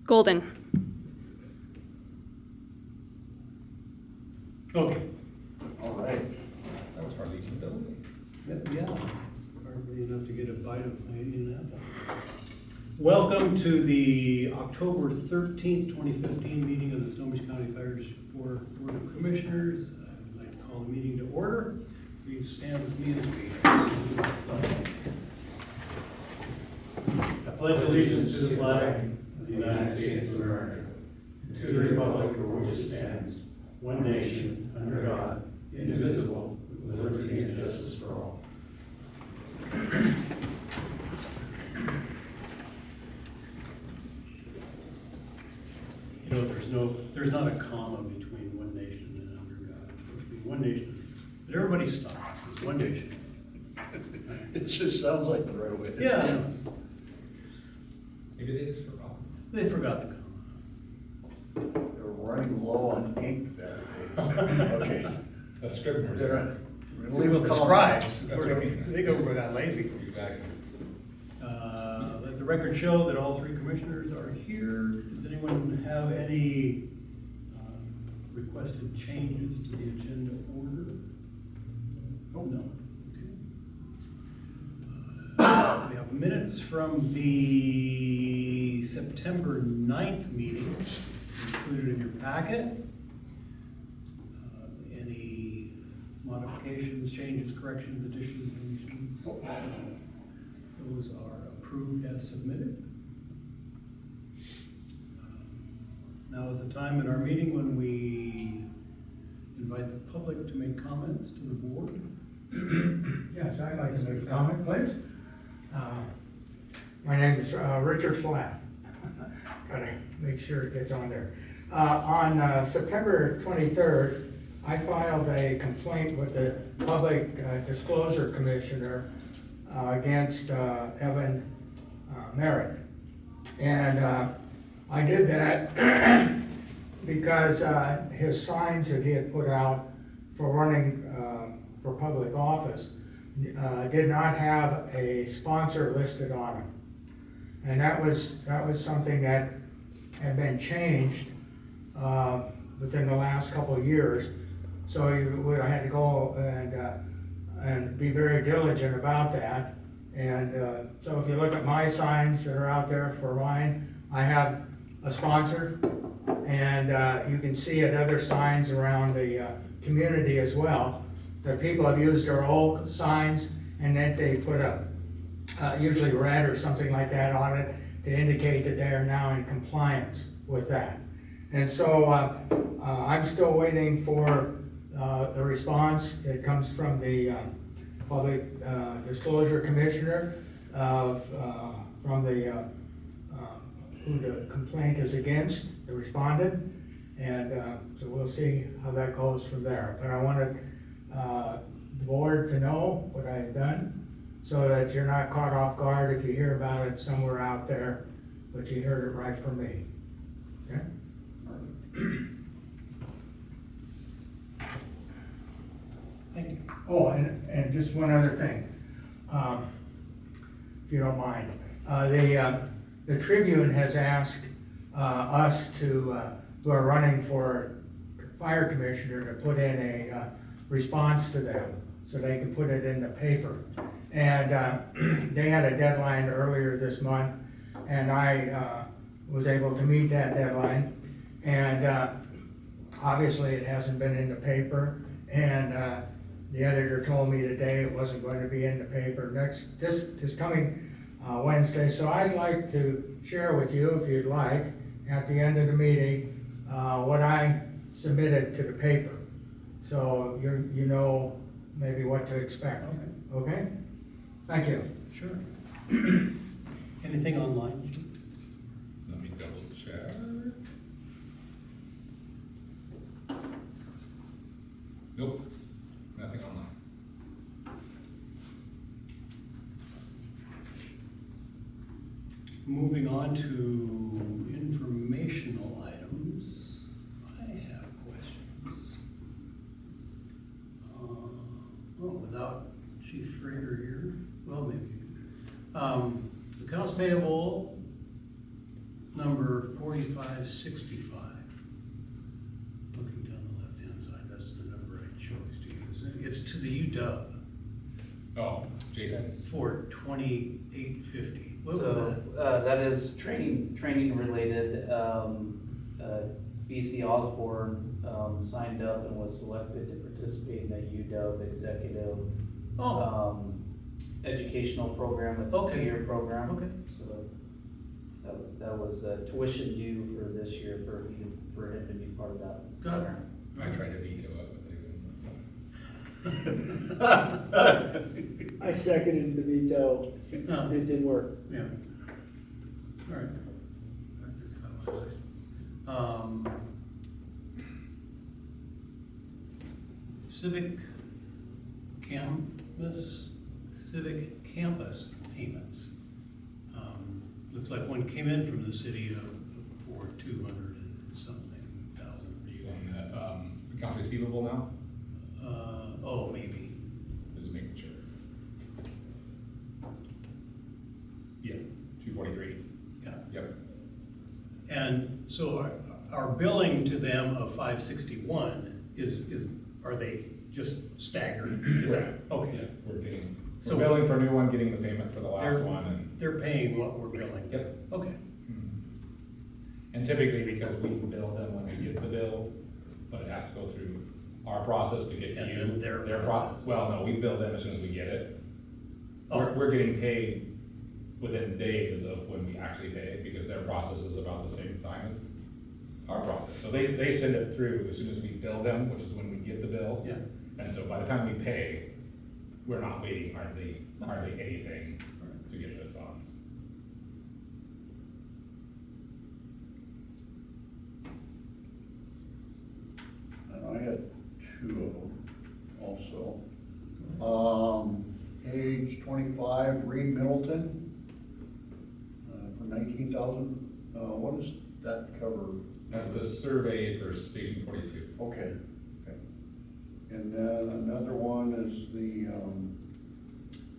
Golden. Okay. All right. That was hardly even building. Yeah, hardly enough to get a bite of my Indian apple. Welcome to the October 13th, 2015 meeting of the Snohomish County Fire Board of Commissioners. I would like to call the meeting to order. Please stand with me as we salute the flag. I pledge allegiance to the flag of the United States of America, and to the republic for which it stands, one nation, under God, indivisible, with liberty and justice for all. You know, there's not a comma between one nation and under God. It's supposed to be one nation, but everybody stops. It's one nation. It just sounds like the right way. Yeah, I know. Maybe they just forgot. They forgot the comma. They're running low on ink that day. Okay. A scrivener. We're gonna leave Well, a the comma. scribes, That's what I mean. they got lazy. Exactly. Let the record show that all three commissioners are here. Does anyone have any requested changes to the agenda order? Oh, no. Okay. We have minutes from the September 9th meeting included in your packet. Any modifications, changes, corrections, additions, deletions? Those are approved as submitted. Now is the time in our meeting when we invite the public to make comments to the board. Yes, I'd like to make a comment, please. My name is Richard Flatt. Gotta make sure it gets on there. On September 23rd, I filed a complaint with the Public Disclosure Commissioner against Evan Merritt. And I did that because his signs that he had put out for running for public office did not have a sponsor listed on them. And that was something that had been changed within the last couple of years. So I had to go and be very diligent about that. And so if you look at my signs that are out there for mine, I have a sponsor, and you can see at other signs around the community as well, that people have used their old signs and then they put a usually red or something like that on it to indicate that they are now in compliance with that. And so I'm still waiting for the response that comes from the Public Disclosure Commissioner from the who the complaint is against, the respondent, and so we'll see how that goes from there. But I wanted the board to know what I had done, so that you're not caught off guard if you hear about it somewhere out there, but you heard it right from me. Okay? Thank you. Oh, and just one other thing, if you don't mind. The Tribune has asked us who are running for fire commissioner to put in a response to them so they can put it in the paper. And they had a deadline earlier this month, and I was able to meet that deadline. And obviously it hasn't been in the paper, and the editor told me today it wasn't going to be in the paper this coming Wednesday. So I'd like to share with you, if you'd like, at the end of the meeting, what I submitted to the paper. So you know maybe what to expect. Okay? Thank you. Sure. Anything online? Let me double check. Nope, nothing online. Moving on to informational items, I have questions. Without Chief Frager here, well, maybe. Accounts payable number number 4565. Looking down the left-hand side, that's the number I chose to use. It's to the UW Oh, Jason. for 2850. What was So, that? that is training related. BC Osborne, signed up and was selected to participate in the UW Executive, Oh, educational program. It's a Okay. 2-year program. Okay. So that was tuition due for this year for him to be part of that Got it. program. I tried to veto it, but they wouldn't. I seconded the veto. Oh. It didn't work. Yeah. All right. That just caught my eye. Civic campus payments. Looks like one came in from the city for 200 and something thousand. Are you on that, accounts receivable now? Oh, maybe. Just making sure. Yeah, 243. Yeah. Yep. And so our billing to them of 561 are they just staggered? Is that, okay. We're getting, So- we're billing for a new one, getting the payment for the last They're- one, and. They're paying what we're billing? Yep. Okay. And typically, because we bill them when we get the bill, but it has to go through our process to get to And you. then their process. Well, no, we bill them as soon as we get it. Oh. We're getting paid within days of when we actually pay, because their process is about the same time as our process. So they send it through as soon as we bill them, which is when we get the bill. Yeah. And so by the time we pay, we're not waiting hardly anything to get the funds. And I had two of them also. Age 25, Reed Middleton, for 19,000. What does that cover? That's the survey for Station 42. Okay, okay. And then another one is the,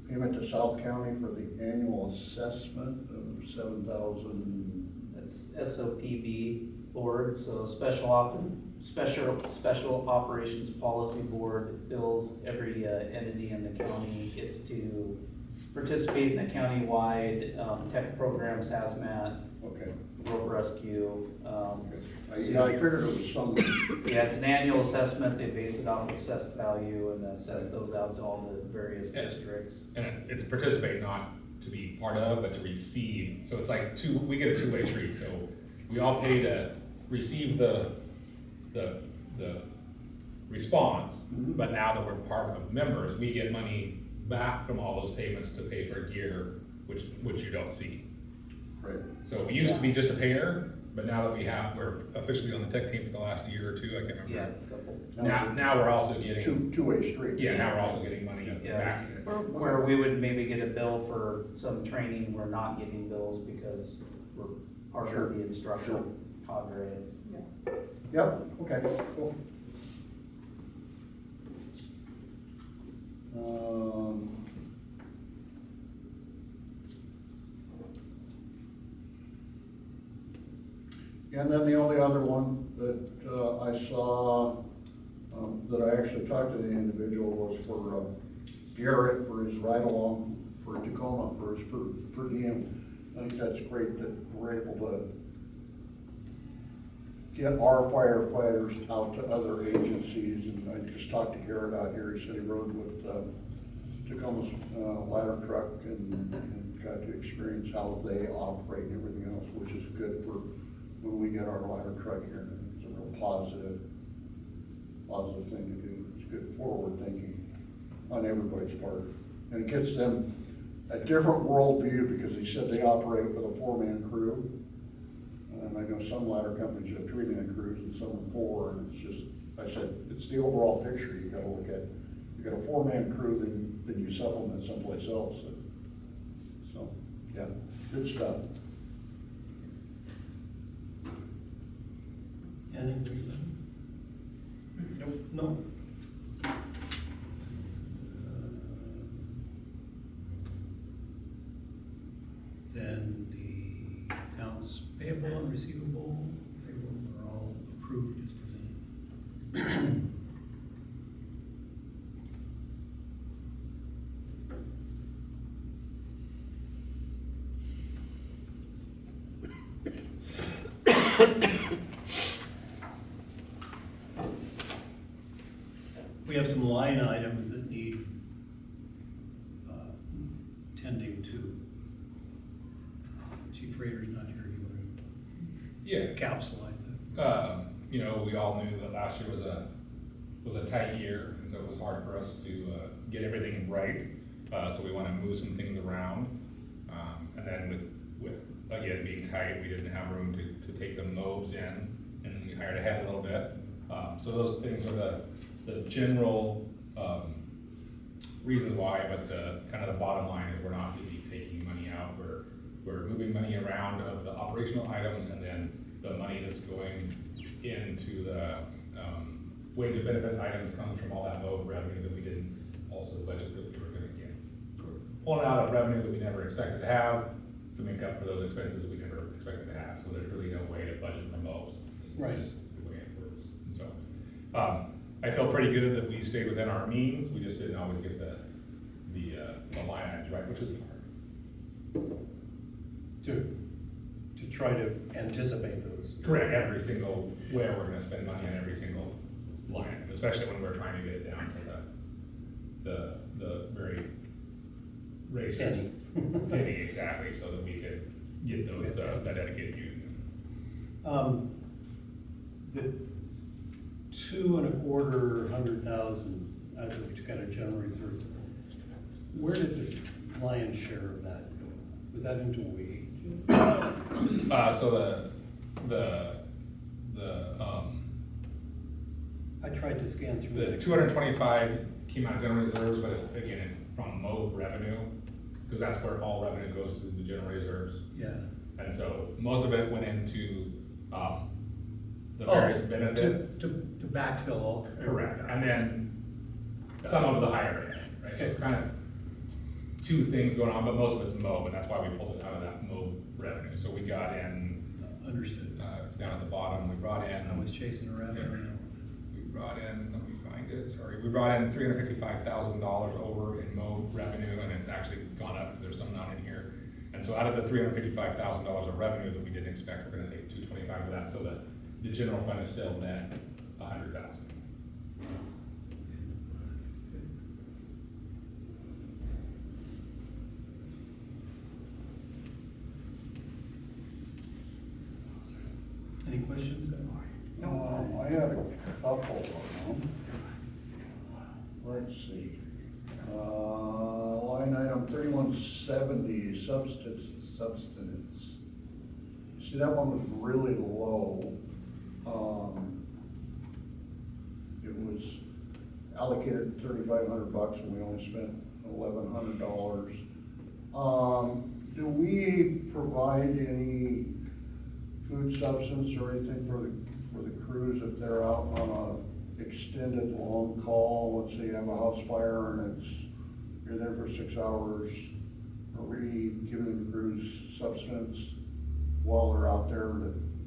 payment to South County for the annual assessment of 7,000. That's SOPB board, so Special Operations Policy Board bills every entity in the county. It's to participate in the countywide tech programs, hazmat, Okay. rope rescue. Yeah, I figured it was some, Yeah, it's an annual assessment. They base it off of assessed value and assess those out to all the various Yeah. districts. And it's participate, not to be part of, but to receive. So it's like we get a two-way street. So we all pay to receive the response, Mhm. but now that we're part of members, we get money back from all those payments to pay for gear, which you don't see. right, So we used to be just a payer, but now that we're officially on the tech team for the last year or two, I can't remember. Yeah, a couple. Now we're also getting, two-way street. yeah, now we're also getting money Yeah. back in it. Where we would maybe get a bill for some training, we're not getting bills because we're part Sure, of the instructor sure. cadre. Yep, okay, cool. And then the only other one that I saw, that I actually talked to the individual was for Garrett for his ride-along for Tacoma for his per diem. I think that's great that we're able to get our firefighters out to other agencies, and I just talked to Garrett out here, he said he rode with Tacoma's ladder truck and got to experience how they operate and everything else, which is good for when we get our ladder truck here. It's a real positive thing to do. It's good forward thinking on everybody's part. And it gets them a different worldview, because he said they operate with a 4-man crew. And I know some ladder companies have 3-man crews and some are 4, and it's just, I said, it's the overall picture you gotta look at. You got a 4-man crew, then you supplement someplace else. So, yeah, good stuff. Anything? Nope. No. Then the accounts payable and receivable, payroll are all approved as presented. We have some line items that need tending to. Chief Rader's not here, you Yeah. want to capsulize it? You know, we all knew that last year was a tight year, and so it was hard for us to get everything right. So we want to move some things around. And then with again being tight, we didn't have room to take the mowes in, and then we hired ahead a little bit. So those things are the general reasons why, but the kind of the bottom line is we're not really taking money out. We're moving money around of the operational items, and then the money that's going into the wage and benefit items comes from all that mowed revenue that we didn't also budget that we were gonna get. We're pulling out of revenue that we never expected to have to make up for those expenses we never expected to have, so there's really no way to budget for mows. Right. It's just the way it works, and so, I feel pretty good that we stayed within our means, we just didn't always get the line items right, which is hard. To try to anticipate those. Correct, every single, where we're gonna spend money on every single line, item, especially when we're trying to get it down to the very razor. Penny, exactly, so that we could get those, that dedicated union. The $2,250,000 that we took out of general reserves, where did the lion's share of that go? Was that into wage? So I tried to scan through the that. 225 came out of general reserves, but it's from mowed revenue, because that's where all revenue goes to the general reserves. Yeah. And so most of it went into, the various benefits. To backfill all. Correct, and then some of the higher end, right, so it's kind of two things going on, but most of it's mow, and that's why we pulled it out of that mow revenue, so we got in, Understood. it's down at the bottom, we brought in. I was chasing around right now. We brought in, let me find it, sorry, we brought in $355,000 over in mow revenue, and it's actually gone up, because there's some not in here. And so out of the $355,000 of revenue that we didn't expect, we're gonna take 225 of that, so the general fund is still net 100,000. Any questions? I had a couple of them. Let's see. Line item 3170, substance. See, that one was really low. It was allocated $3,500 and we only spent $1,100. Do we provide any food substance or anything for the crews if they're out on a extended long call? Let's say you have a house fire and you're there for 6 hours. Are we giving the crews substance while they're out there?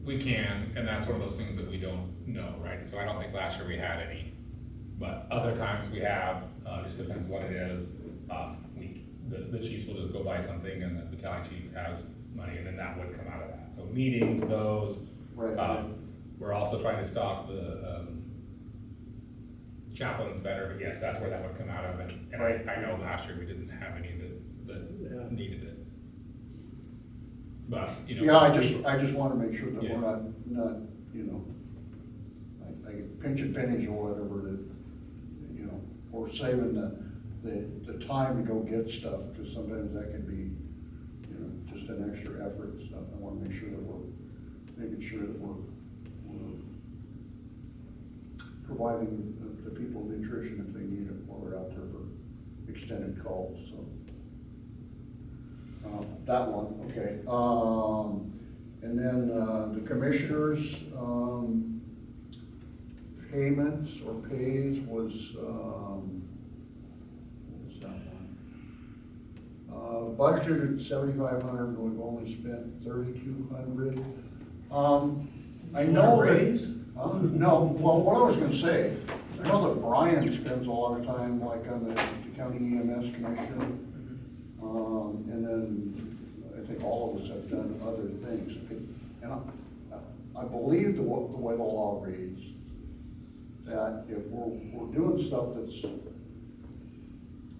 We can, and that's one of those things that we don't know, right? So I don't think last year we had any, but other times we have, just depends what it is. The chiefs will just go buy something and the battalion chief has money, and then that would come out of that. So meetings, those. Right. We're also trying to stock the chaplains better, but yes, that's where that would come out of. And I know last year we didn't have any that needed it. But, you know. Yeah, I just want to make sure that we're not, you know, like pinching pennies or whatever that, you know, or saving the time to go get stuff, because sometimes that can be, you know, just an extra effort and stuff. I want to make sure that we're making sure that we're providing the people nutrition if they need it while they're out there for extended calls, so. That one, okay. And then, the commissioners, payments or pays was, what was that one? Budgeted $7,500, and we've only spent $3,200. I know Want a that. raise? No, well, what I was gonna say, I know that Brian spends a lot of time like on the county EMS commission. And then I think all of us have done other things. And I believe the way the law reads, that if we're doing stuff that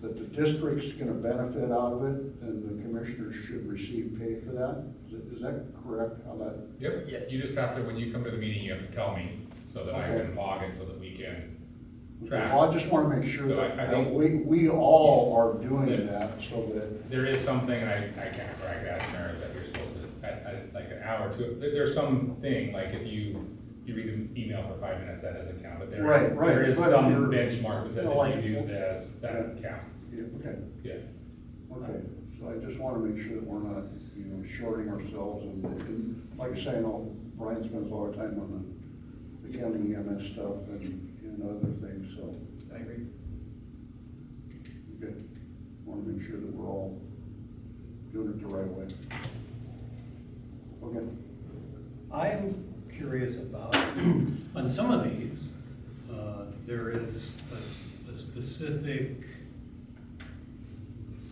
the district's gonna benefit out of it, then the commissioners should receive pay for that. Is that correct, how that? Yep. Yes. You just have to, when you come to the meeting, you have to tell me, so that I Okay. can log it, so that we can track. Well, I just wanna make sure So I that think- we all are doing Yeah. that, so that, There is something, and I can't brag that, Mary, that you're supposed to, like an hour or two, there's something, like if you read an email for 5 minutes, that doesn't count, but Right, right, there is but some you're- benchmark that says you know, if you like- do this, that counts, yeah, okay, yeah. okay. So I just wanna make sure that we're not, shorting ourselves, and like I say, I know Brian spends a lot of time on the county EMS stuff and other things, so. I agree. Good. Want to make sure that we're all doing it the right way. Okay. I'm curious about, on some of these, there is a specific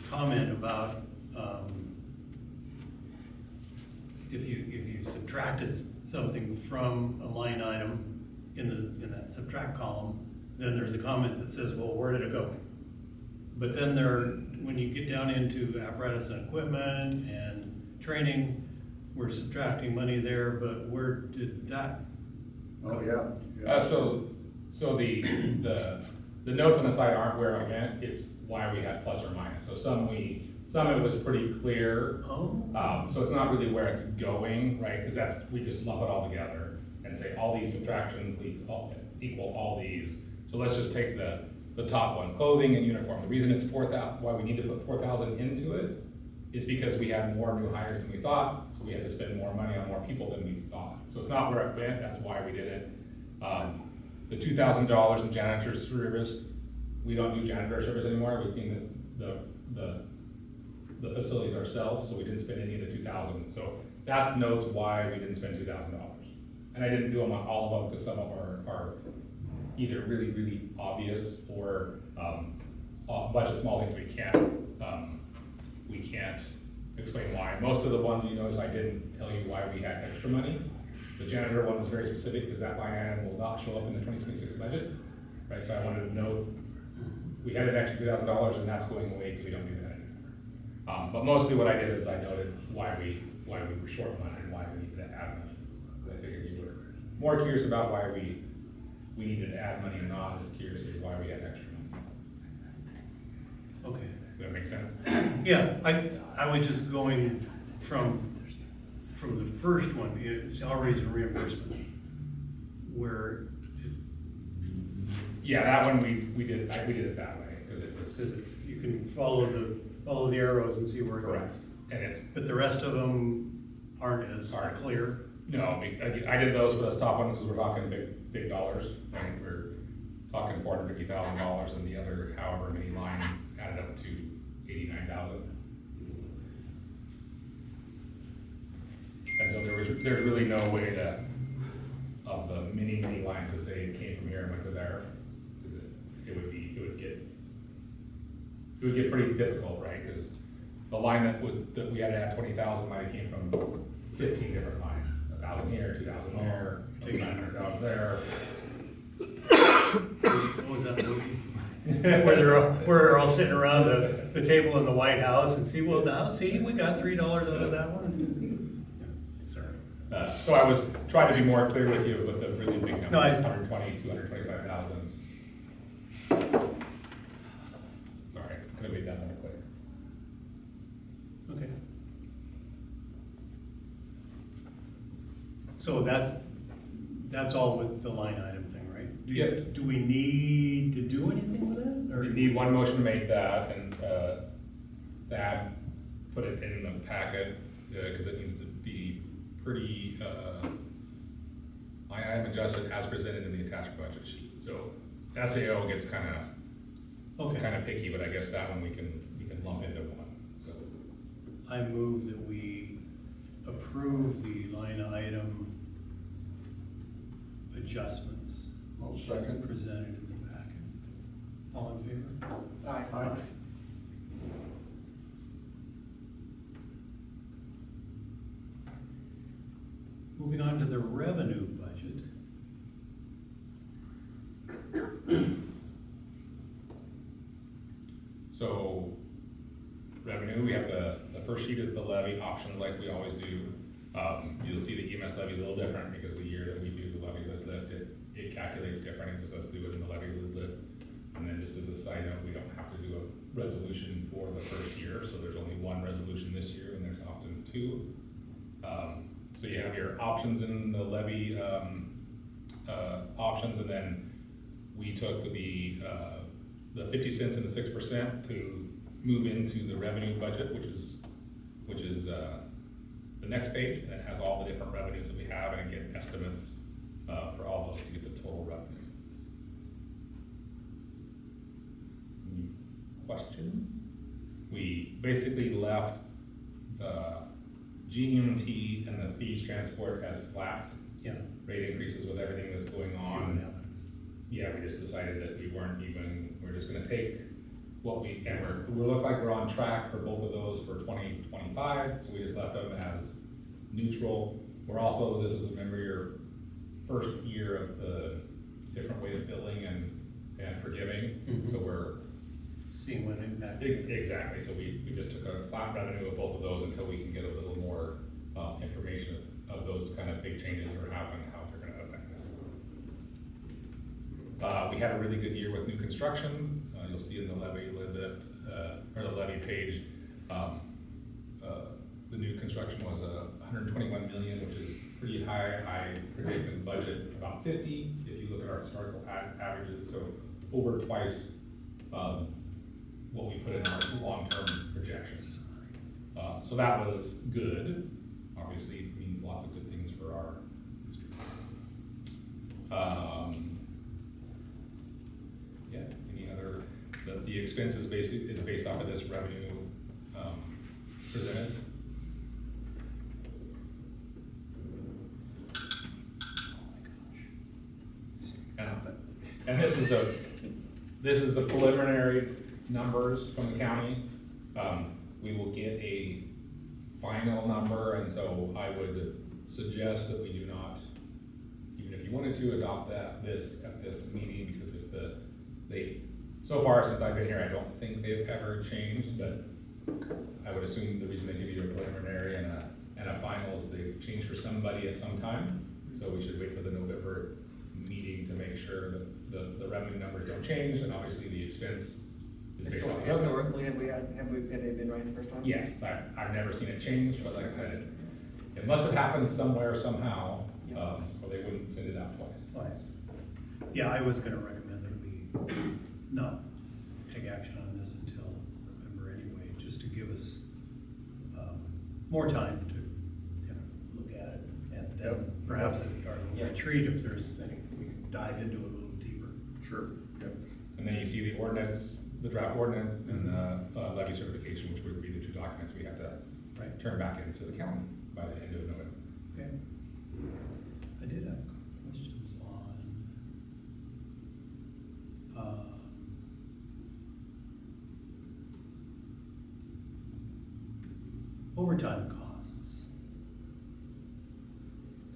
comment about, if you subtracted something from a line item in that subtract column, then there's a comment that says, well, where did it go? But then when you get down into apparatus and equipment and training, we're subtracting money there, but where did that Oh, go? yeah. So the notes on the slide aren't where I meant, it's why we had plus or minus. So some of it was pretty clear. Oh. So it's not really where it's going, right? Because we just lump it all together and say all these subtractions equal all these. So let's just take the top one, clothing and uniform. The reason it's 4,000, why we need to put 4,000 into it is because we had more new hires than we thought, so we had to spend more money on more people than we thought. So it's not where it went, that's why we did it. The $2,000 in janitor service, we don't do janitor service anymore, we clean the facilities ourselves, so we didn't spend any of the 2,000. So that notes why we didn't spend $2,000. And I didn't do them on all of them, because some of them are either really, really obvious, or a bunch of small things we can't explain why. Most of the ones you notice, I didn't tell you why we had extra money. The janitor one was very specific, because that line item will not show up in the 2026 budget, right? So I wanted to note, we had an extra $2,000, and that's going away because we don't do that anymore. But mostly what I did is I noted why we were short money and why we needed to add money. Because I figured you were more curious about why we needed to add money or not, as curious as why we had extra money. Okay. Does that make sense? Yeah, I was just going from the first one, salaries and reimbursement, where, Yeah, that one we did it that way, because it was. is it, you can follow the arrows and see where it goes. Correct. And it's, But the rest of them aren't as Aren't. clear. no, I did those for those top ones, because we're talking big dollars, right? We're talking $450,000, and the other however many lines added up to 89,000. And so there's really no way to, of the many lines to say it came from here and went to there, because it would get pretty difficult, right? Because the line that we had to add 20,000 might have came from 15 different lines, 1,000 here, 2,000 there, 900,000 there. What was that movie? Where they're all sitting around the table in the White House and see, well, now, see, we got $3 out of that one. Sorry. So I was trying to be more clear with you with the really big number, No, 120, 225,000. Sorry, could have made that more clear. Okay. So that's all with the line item thing, right? Yep. Do we need to do anything with that? Or We need one motion to make that, and that, put it in the packet, because it needs to be pretty, line item adjusted as presented in the attached budget sheet. So SAO gets kind Okay. of picky, but I guess that one we can lump into one, so. I move that we approve approve the line item adjustments I'll as second. presented in the packet. All in favor? Aye. Moving on to the revenue budget. So, revenue, we have the first sheet is the levy options like we always do. You'll see the EMS levy is a little different because the year that we do the levy lid lift, it calculates different, it just has to do it in the levy lid lift. And then just as a side note, we don't have to do a resolution for the first year, so there's only one resolution this year, and there's often two. So you have your options in the levy, options, and then we took the 50 cents and the 6% to move into the revenue budget, which is the next page, and it has all the different revenues that we have, and again, estimates for all those to get the total revenue. Any questions? We basically left the GMT and the fees transport as flat Yeah. rate increases with everything that's going See what on. happens. Yeah, we just decided that we're just gonna take what we look like we're on track for both of those for 2025, so we just left them as neutral. We're also, this is, remember, your first year of the different way of billing and forgiving, Mhm. so we're, See what impact. exactly, so we just took a flat revenue of both of those until we can get a little more, information of those kind of big changes that are happening, how they're gonna affect us. We had a really good year with new construction. You'll see in the levy lid lift, or the levy page, the new construction was 121 million, which is pretty high. I predicted the budget about 50, if you look at our historical averages, so over twice, what we put in our long-term projections. So that was good. Obviously, it means lots of good things for our district. Yeah, any other, the expense is based off of this revenue, presented. And this is the preliminary numbers from the county. We will get a final number, and so I would suggest that we do not, even if you wanted to adopt this at this meeting, because if so far since I've been here, I don't think they've ever changed, but I would assume the reason they give you a preliminary and a final is they've changed for somebody at some time. So we should wait for the November meeting to make sure that the revenue numbers don't change, and obviously the expense is based on revenue. Historically, have they been right the first time? Yes, I've never seen it change, but like I said, it must have happened somewhere somehow, or they wouldn't send it out twice. Twice. Yeah, I was gonna recommend that we not take action on this until November anyway, just to give us, more time to, look at it. And then perhaps at our retreat, if there's anything, we can dive into it a little deeper. Sure, yep. And then you see the ordinance, the draft ordinance, and the levy certification, which would be the two documents we have to Right. turn back into the county by the end of November. Okay. I did have questions on, overtime costs,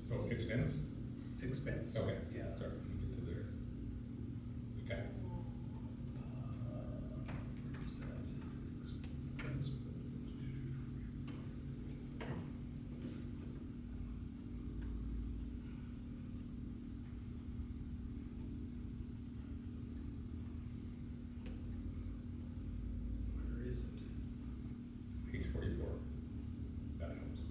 So expense? expense. Okay. Yeah. Sorry, let me get to there. Okay. Where's that? Expense. Where is it? Page 44. That helps.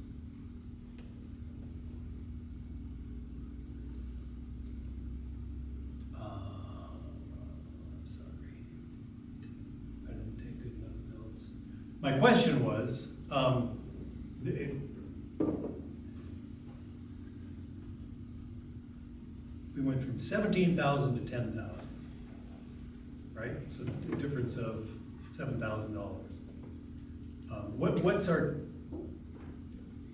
I'm sorry. I didn't take good enough notes. My question was, we went from 17,000 to 10,000, right? So the difference of $7,000. What's our,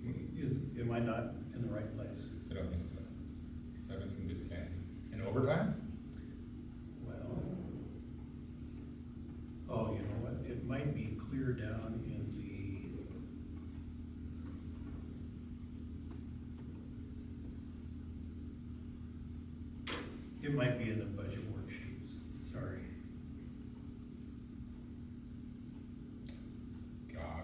am am I not in the right place? I don't think so. 17 to 10. In overtime? Well, oh, you know what, it might be clear down in it might be in the budget worksheets, sorry. God.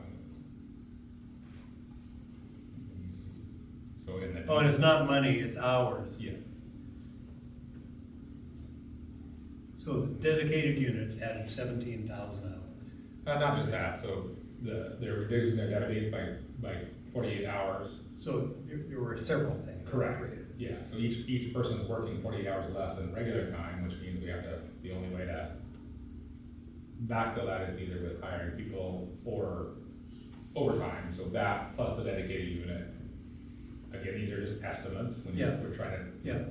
So in the. Oh, and it's not money, it's hours. Yeah. So the dedicated units added 17,000 hours. Not just that, so they're reducing their database by 48 hours. So there were several things. Yeah, so each person's working 48 hours less than regular time, which means we have to, the only way to backfill that is either with hiring people or overtime, so that plus the dedicated unit. Again, these are just estimates, when Yeah. we're trying to. Yeah.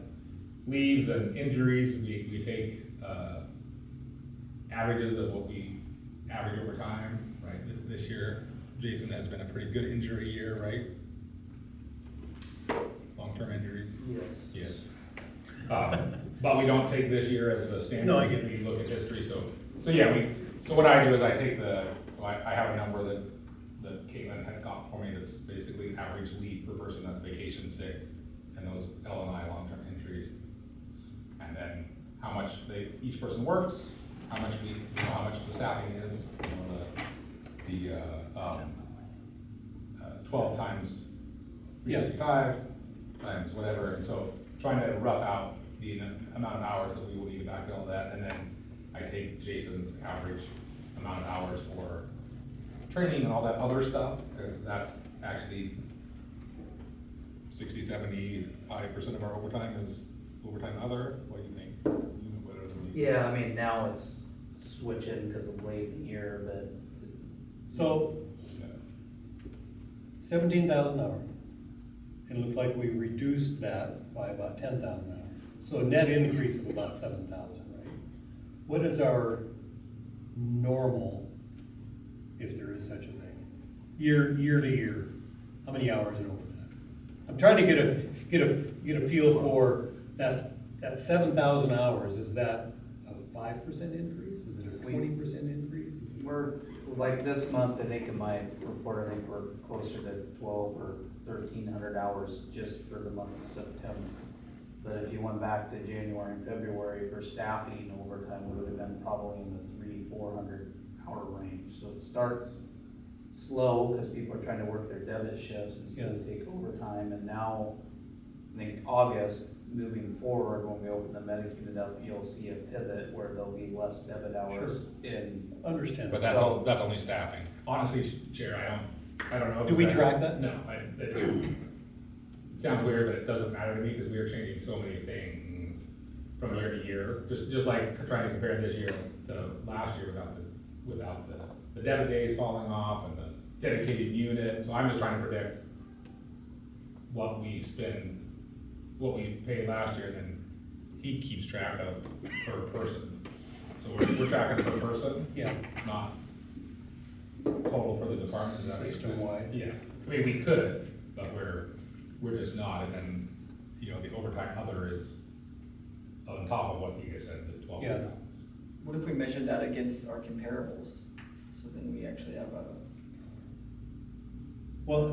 Leaves and injuries, we take, averages of what we average over time, right? This year, Jason has been a pretty good injury year, right? Long-term injuries? Yes. Yes. But we don't take this year as the standard. No, I get it. We look at history, so yeah, so what I do is I take so I have a number that Caitlin had got for me that's basically average leave per person that's vacation sick and those L&I long-term injuries. And then how much each person works, how much how much the staffing is, 12 times 365 times whatever, and so trying to rough out the amount of hours that we will need to backfill that, and then I take Jason's average amount of hours for training and all that other stuff, because that's actually 60-75% of our overtime is overtime other. What do you think? Yeah, I mean, now it's switching because of late in the year, but So 17,000 hours. And it looks like we reduced that by about 10,000 hours. So a net increase of about 7,000, right? What is our normal, if there is such a thing, year to year? How many hours in overtime? I'm trying to get a feel for that 7,000 hours. Is that a 5% increase? Is it a 20% increase? Is it- we're, like this month, I think in my report, I think we're closer to 12 or 1,300 hours just for the month of September. But if you went back to January and February for staffing, overtime would have been probably in the 300-400 hour range. So it starts slow because people are trying to work their debit shifts instead of take overtime. And now, I think August, moving forward, when we open the medic unit up, you'll see a pivot where there'll be less debit hours in. Understand. But that's only staffing. Honestly, Chair, I don't know. Do we track that? No, it sounds weird, but it doesn't matter to me because we are changing so many things from year to year. Just like trying to compare this year to last year without the debit days falling off and the dedicated unit. So I'm just trying to predict what we spend, what we paid last year, and then he keeps track of per person. So we're tracking per person, Yeah. not total for the department. Does that make sense? System-wide. Yeah, I mean, we could, but we're just not, and then, the overtime other is on top of what you just said, the 12. Yeah. What if we measured that against our comparables? So then we actually have a, Well,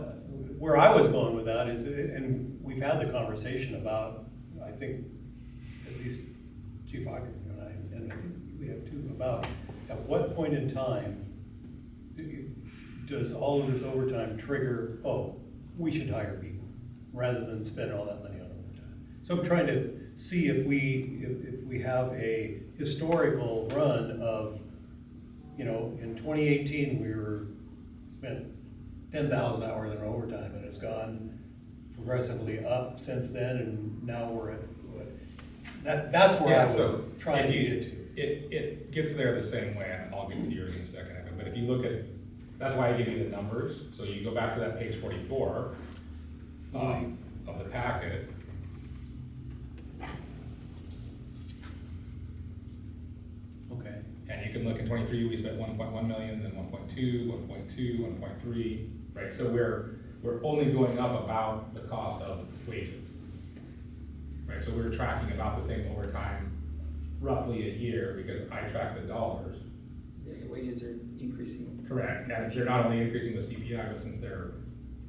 where I was going with that is, and we've had the conversation about, I think, at least Chief Hawkins and I, and I think we have too, about at what point in time does all of this overtime trigger, oh, we should hire people, rather than spend all that money on overtime. So I'm trying to see if we have a historical run of, in 2018, we spent 10,000 hours in overtime, and it's gone progressively up since then, and now we're at, that's where I was so trying if to you- get to. It gets there the same way, and I'll get to yours in a second, Evan, but if you look at, that's why I give you the numbers, so you go back to that page 44 of the packet. Okay. And you can look in 23, we spent 1.1 million, then 1.2, 1.2, 1.3, right? So we're only going up about the cost of wages. Right, so we're tracking about the same overtime roughly a year, because I track the dollars. Yeah, your wages are increasing. Correct, and they're not only increasing the CPI, but since their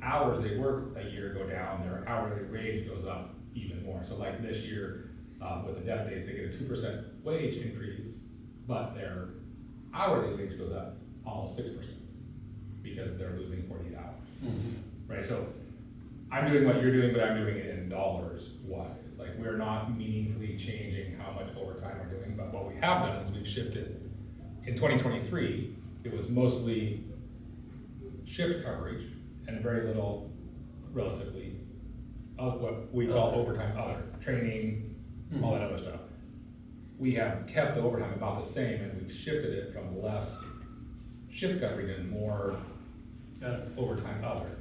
hours they work a year go down, their hourly wage goes up even more. So like this year, with the deputies, they get a 2% wage increase, but their hourly wage goes up almost 6%, because they're losing 48 hours. Right, so I'm doing what you're doing, but I'm doing it in dollars wise. Like, we're not meaningfully changing how much overtime we're doing, but what we have done is we've shifted. In 2023, it was mostly shift coverage and very little, relatively, of what we call overtime other, training, all that other stuff. We have kept the overtime about the same, and we've shifted it from less shift coverage and more overtime other.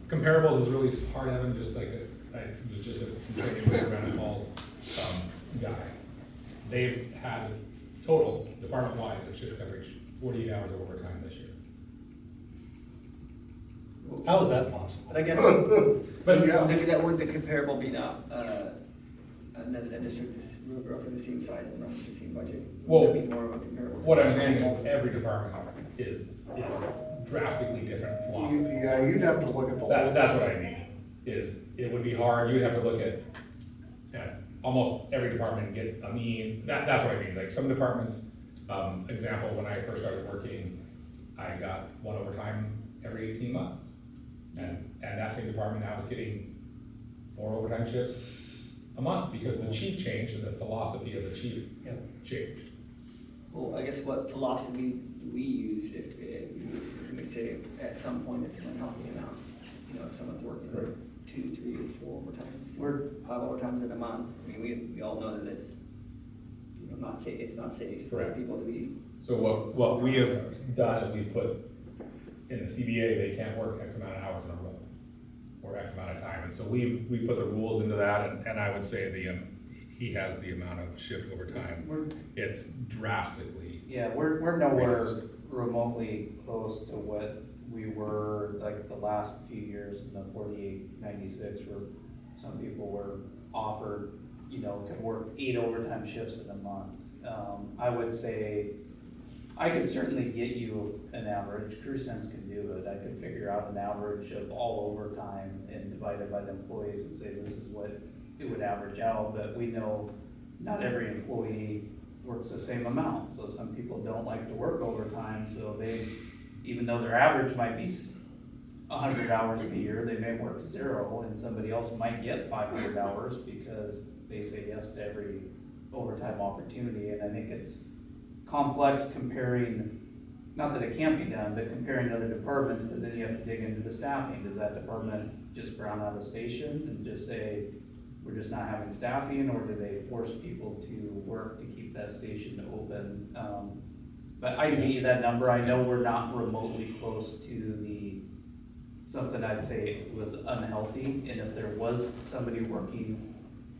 Comparables is really hard, Evan, just like, I was just at some training with Granite Falls guy. They've had total, department-wide, of shift coverage, 48 hours of overtime this year. How is that possible? But I guess, But Yeah. that would the comparable be not, a district is roughly the same size and roughly the same budget? Well, Would there be more of a comparable? what I'm saying is every department is drastically different philosophy. Yeah, you'd have to look at the whole. That's what I mean, is it would be hard, you'd have to look at almost every department and get a mean, that's what I mean, like some departments, example, when I first started working, I got one overtime every 18 months. And that same department now is getting 4 overtime shifts a month, because the chief changed and the philosophy of the chief changed. Well, I guess what philosophy do we use if we say at some point it's an unhealthy amount? You know, if someone's working Right. 2, 3, or 4 overtimes, We're- 5 overtimes in a month, I mean, we all know that it's, you know, not safe, it's not safe for Correct. people to be. So what we have done is we put in the CBA, they can't work X amount of hours in a row, or X amount of time, and so we put the rules into that, and I would say he has the amount of shift overtime. We're, It's drastically, yeah, we're nowhere remotely close to what we were like the last few years in the 48-96, where some people were offered, you know, could work 8 overtime shifts in a month. I would say, I could certainly get you an average, CrewSense can do it, I could figure out an average of all overtime and divide it by the employees and say this is what it would average out, but we know not every employee works the same amount, so some people don't like to work overtime, so they, even though their average might be 100 hours a year, they may work 0, and somebody else might get 500 hours because they say yes to every overtime opportunity, and I think it's complex comparing, not that it can't be done, but comparing other departments, because then you have to dig into the staffing. Does that department just brown out a station and just say, we're just not having staffing, or do they force people to work to keep that station open? But I can get you that number. I know we're not remotely close to the, something I'd say was unhealthy, and if there was somebody working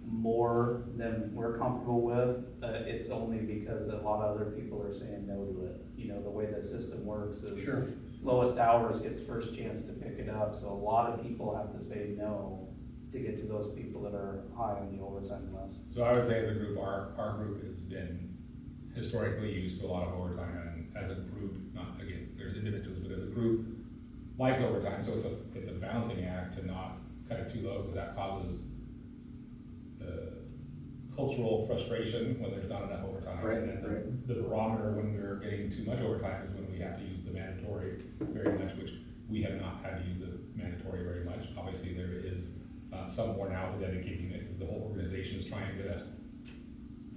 more than we're comfortable with, it's only because a lot of other people are saying no to it. You know, the way the system works is Sure. lowest hours gets first chance to pick it up, so a lot of people have to say no to get to those people that are high on the overtime list. so I would say as a group, our group has been historically used to a lot of overtime, and as a group, not, again, there's individuals, but as a group, likes overtime, so it's a balancing act to not cut it too low, because that causes cultural frustration when there's not enough overtime. Right, And then right. the barometer when we're getting too much overtime is when we have to use the mandatory very much, which we have not had to use the mandatory very much. Obviously, there is some more now dedicating it, because the whole organization is trying to,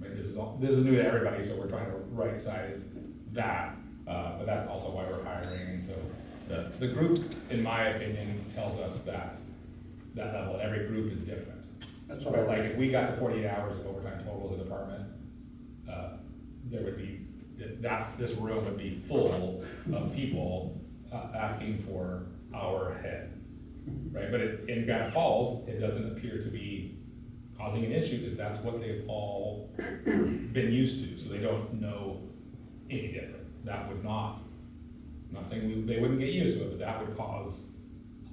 I mean, this is new to everybody, so we're trying to right size that, but that's also why we're hiring, and so the group, in my opinion, tells us that level, every group is different. That's what I Like, if we got to 48 hours of overtime total as a department, there would be, this room would be full of people asking for our heads, right? But in Granite Falls, it doesn't appear to be causing an issue, because that's what they've all been used to, so they don't know any different. That would not, I'm not saying they wouldn't get used to it, but that would cause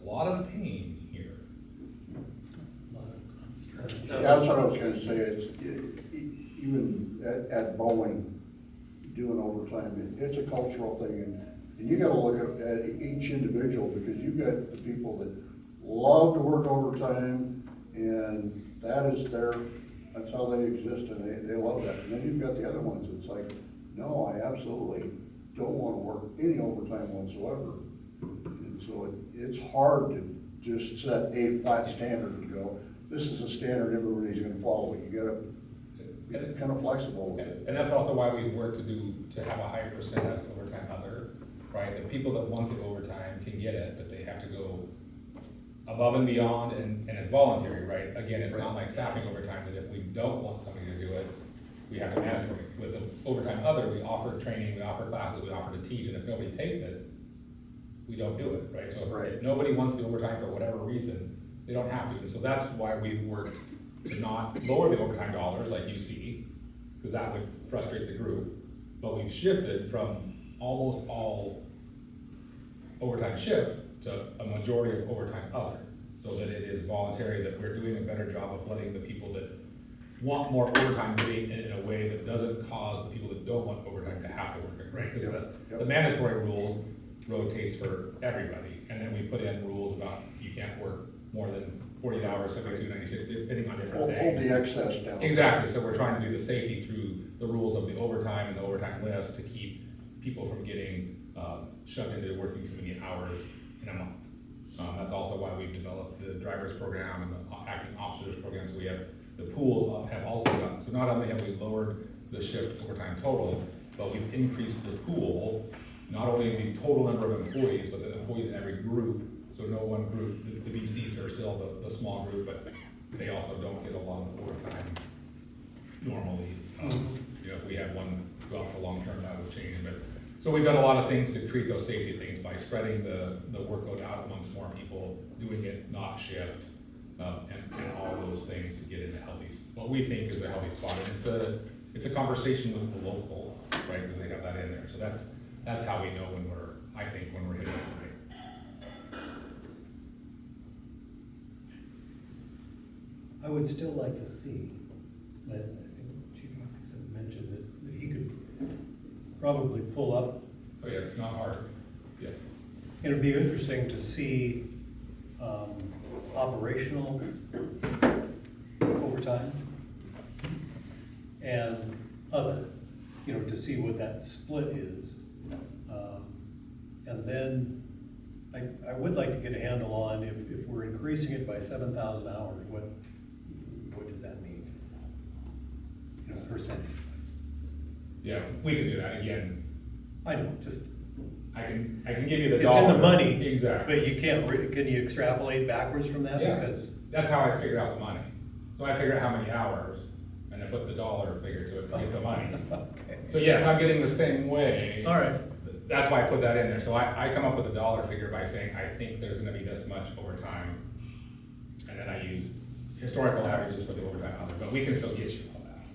a lot of pain here. That's what I was gonna say, even at Boeing, doing overtime, it's a cultural thing, and you gotta look at each individual, because you've got the people that love to work overtime, and that's how they exist, and they love that. And then you've got the other ones, it's like, no, I absolutely don't wanna work any overtime whatsoever. And so it's hard to just set a flat standard and go, this is a standard everybody's gonna follow. You gotta be kind of flexible with it. And that's also why we work to have a higher percent as overtime other, right? The people that want the overtime can get it, but they have to go above and beyond, and it's voluntary, right? Again, it's not like staffing overtime, that if we don't want somebody to do it, we have to mandatory. With the overtime other, we offer training, we offer classes, we offer to teach, and if nobody takes it, we don't do it, right? So if nobody wants the overtime for whatever reason, they don't have to. And so that's why we've worked to not lower the overtime dollars like you see, because that would frustrate the group. But we've shifted from almost all overtime shift to a majority of overtime other, so that it is voluntary, that we're doing a better job of letting the people that want more overtime doing it in a way that doesn't cause the people that don't want overtime to have to work it, right? Because the mandatory rules rotates for everybody, and then we put in rules about you can't work more than 40 hours, 72, 96, depending on different Hold things. the excess down. Exactly, so we're trying to do the safety through the rules of the overtime and the overtime list to keep people from getting shoved into working too many hours in a month. That's also why we've developed the drivers program and the acting officers program, so we have, the pools have also done, so not only have we lowered the shift overtime total, but we've increased the pool, not only the total number of employees, but the employees in every group. So no one group, the BCs are still the small group, but they also don't get a lot of overtime normally. You know, if we had one go out for long-term, that would change, but, so we've done a lot of things to create those safety things by spreading the workload out amongst more people, doing it not shift, and all those things to get in a healthy, what we think is a healthy spot. And it's a conversation with the local, right, because they got that in there. So that's how we know when I think when we're hitting it right. I would still like to see, I think Chief Hopkins had mentioned that he could probably pull up. Oh yeah, it's not hard, yeah. It'd be interesting to see operational overtime and other, to see what that split is. And then I would like to get a handle on if we're increasing it by 7,000 hours, what does that mean? Percentage wise. Yeah, we can do that again. I know, just, I can give you the it's dollar. in the money. Exactly. But you can't, can you extrapolate backwards from that? Yeah, Because that's how I figured out the money. So I figured out how many hours, and I put the dollar figure to it to get the money. Okay. So yes, I'm getting the same way. All right. That's why I put that in there. So I come up with a dollar figure by saying, I think there's gonna be this much overtime. And then I use historical averages for the overtime other, but we can still get you all that.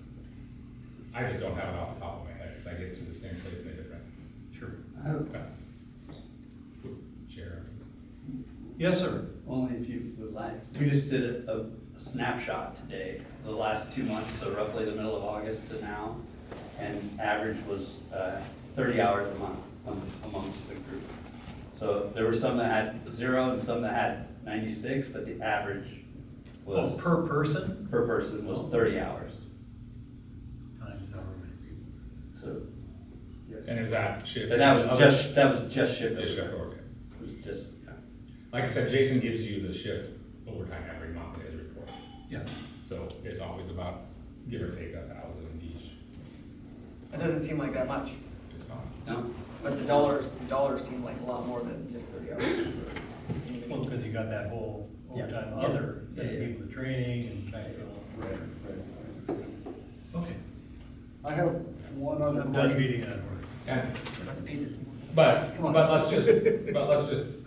I just don't have it off the top of my head, because I get to the same place in a different. Sure. Okay. Share. Yes, sir. Only if you would like. We just did a snapshot today, the last 2 months, so roughly the middle of August to now. And average was 30 hours a month amongst the group. So there were some that had 0 and some that had 96, but the average was. Per person? Per person was 30 hours. Times however many people. So, And is that shift? and that was just shift. Just shift overtime. overtime. It was just, yeah. Like I said, Jason gives you the shift overtime every month in his report. Yeah. So it's always about give or take 1,000 each. It doesn't seem like that much, It's not. No? but the dollars seem like a lot more than just 30 hours. Well, because you got that whole Yeah. overtime Yeah. other, sending Yeah. people to training and backfill. Right. Okay. I have one other I'm done question. beating that horse. And, Let's beat this. but Come on. let's just,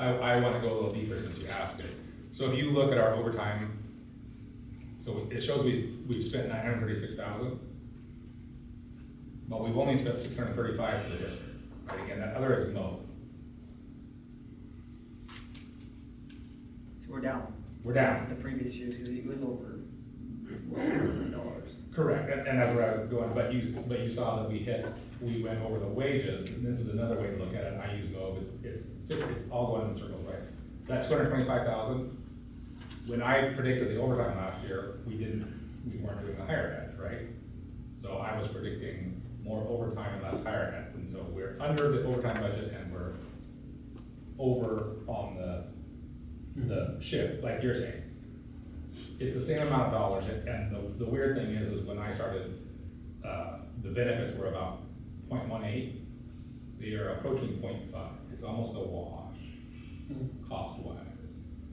I want to go a little deeper since you asked it. So if you look at our overtime, so it shows we've spent 936,000. But we've only spent 635 for the district. Right, again, that other is no. we're down. We're down. The previous years, because it was over, well, $1 million. Correct, and that's where I was going, but you saw that we went over the wages, and this is another way to look at it, I use Move, it's all going in circles, right? That's 225,000. When I predicted the overtime last year, we weren't doing the higher heads, right? So I was predicting more overtime and less higher heads, and so we're under the overtime budget and we're over on the shift, like you're saying. It's the same amount of dollars, and the weird thing is when I started, the benefits were about 0.18. They are approaching 0.5. It's almost a wash, cost-wise.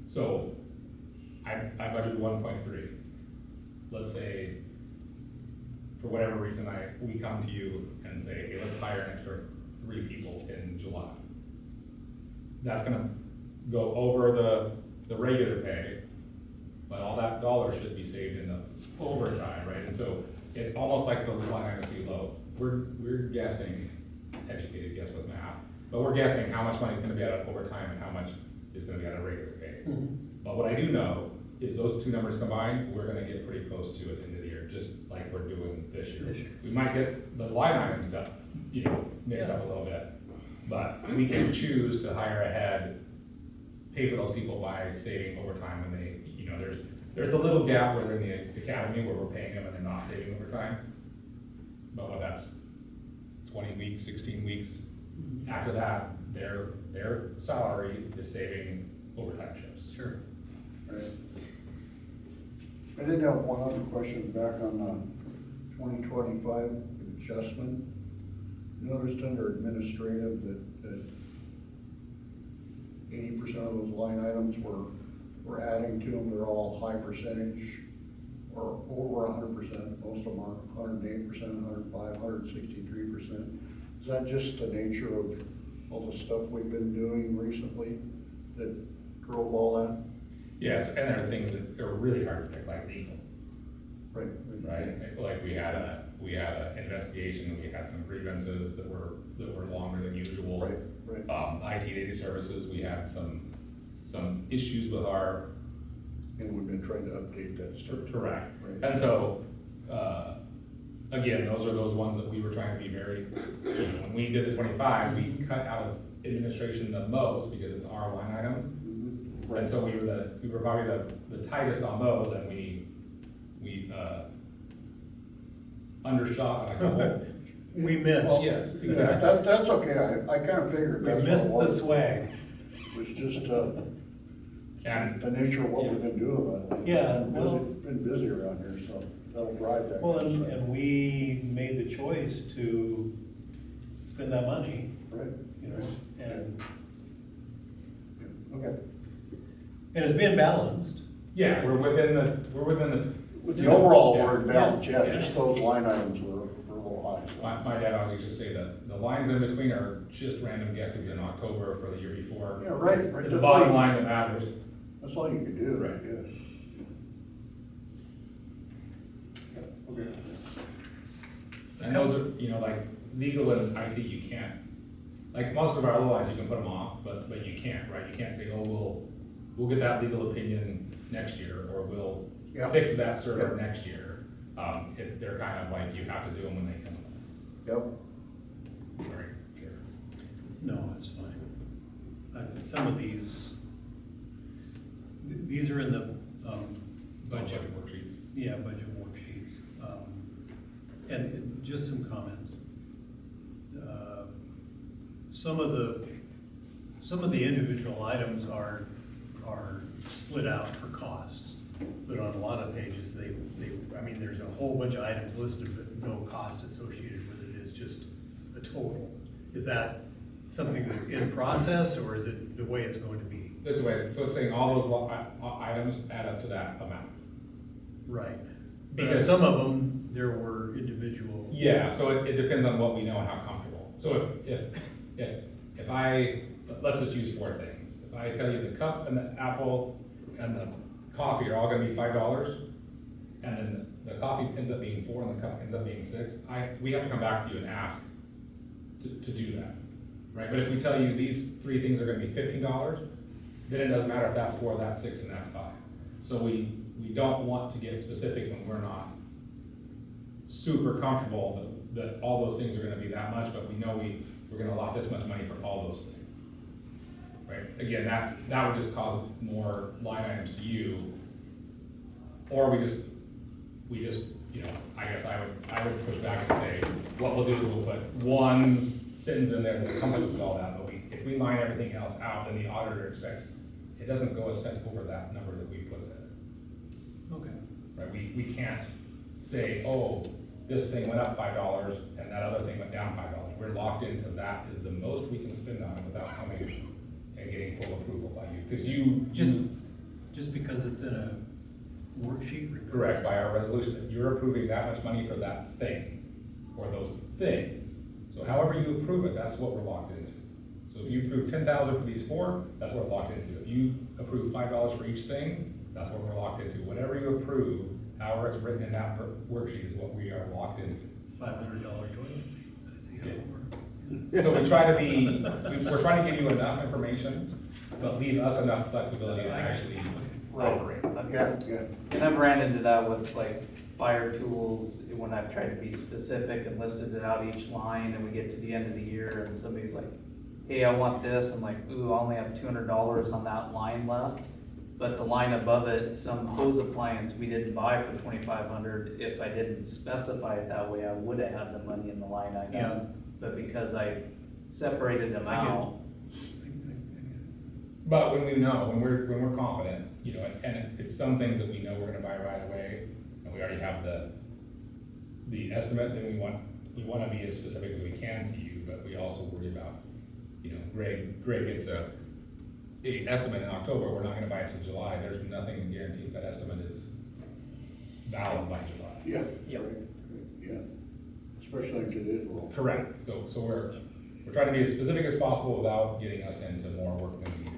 So, I budgeted 1.3. Let's say, for whatever reason, we come to you and say, hey, let's hire an extra 3 people in July. That's gonna go over the regular pay, but all that dollar should be saved in the overtime, right? And so it's almost like the line item too low. We're guessing, educated guess with math, but we're guessing how much money is gonna be out of overtime and how much is gonna be out of regular pay. But what I do know is those two numbers combined, we're gonna get pretty close to at the end of the year, just like we're doing this year. We might get the line items done, mixed up a little bit, but we can choose to hire ahead, pay for those people by saving overtime when they, there's the little gap where they're in the academy where we're paying them and they're not saving overtime. But when that's 20 weeks, 16 weeks, after that, their salary is saving overtime shifts. Sure. Right. I did have one other question back on 2025 adjustment. Noticed under administrative that 80% of those line items we're adding to them, they're all high percentage or over 100%. Most of them are 108%, 105, 163%. Is that just the nature of all the stuff we've been doing recently that drove all that? Yes, and there are things that are really hard to pick, like legal, Right. right? Like we had an investigation, we had some grievances that were longer than usual. Right. IT data services, we had some issues with our. And we've been trying to update that stuff. Correct. Right. And so, again, those are those ones that we were trying to be very, when we did the 25, we cut out of administration the most because it's our line item. Right. And so we were probably the tightest on those, and we undershot on a couple. We missed. Yes, Yeah, exactly. That's okay, I kind of figured We that's missed what it the was. swag. It was just, And the nature of what we've been doing. Yeah, Been busy around here, so that'll drive that. Well, and we made the choice to spend that money, Right. and Okay. it's being balanced. yeah, we're within the. With the overall Yeah. word balance, yeah, Yeah. just those line items were a little high. so. My dad always used to say that the lines in between are just random guesses in October for the year before. Yeah, right, It's right. the That's bottom all- line that matters. That's all you can do, Right. yes. Yeah, okay. And those are, like legal and IT, you can't, like most of our other lines, you can put them off, but you can't, right? You can't say, oh, we'll get that legal opinion next year, or we'll Yeah. fix that server Yeah. next year. They're kind of like, you have to do them when they come. Yep, Sorry, sure. No, it's fine. Some of these are in the budget. Worksheets. Yeah, budget worksheets. And just some comments. Some of the individual items are split out for costs, but on a lot of pages, there's a whole bunch of items listed, but no cost associated with it. It's just a total. Is that something that's in process, or is it the way it's going to be? That's the way, so it's saying all those items add up to that amount. Right. But Because- some of them, there were individual. Yeah, so it depends on what we know and how comfortable. So if let's just use 4 things. If I tell you the cup and the apple and the coffee are all gonna be $5, and then the coffee ends up being 4 and the cup ends up being 6, we have to come back to you and ask to do that, right? But if we tell you these 3 things are gonna be $15, then it doesn't matter if that's 4, that's 6, and that's 5. So we don't want to get specific when we're not super comfortable that all those things are gonna be that much, but we know we're gonna allot this much money for all those things. Right, again, that would just cause more line items to you, or we just, you know, I guess I would push back and say, what we'll do is we'll put one sentence in there that encompasses all that, but if we line everything else out, then the auditor expects, it doesn't go a cent over that number that we put there. Okay. Right, we can't say, oh, this thing went up $5 and that other thing went down $5. We're locked into that is the most we can spend on it without coming and getting full approval by you, because you. Just because it's in a worksheet? Correct, by our resolution, that you're approving that much money for that thing, or those things. So however you approve it, that's what we're locked into. So if you approve 10,000 for these 4, that's what we're locked into. If you approve $5 for each thing, that's what we're locked into. Whatever you approve, however it's written in that worksheet is what we are locked into. $500 toilet seats, I see how it works. So we try to be, we're trying to give you enough information, but leave us enough flexibility to actually operate. Yeah, yeah. And I've ran into that with like fire tools, when I've tried to be specific and listed it out each line, and we get to the end of the year and somebody's like, hey, I want this, I'm like, ooh, I only have $200 on that line left. But the line above it, some hose appliance we didn't buy for $2,500, if I didn't specify it that way, I would have had the money in the line item. Yeah. But because I separated them I get it. out, But when we know, when we're confident, you know, and it's some things that we know we're gonna buy right away, and we already have the estimate, then we wanna be as specific as we can to you, but we also worry about, you know, Greg gets a estimate in October, we're not gonna buy it till July, there's nothing that guarantees that estimate is valid by July. Yeah. Yep. Yeah, especially if it is wrong. Correct, so we're trying to be as specific as possible without getting us into more work than we need to be.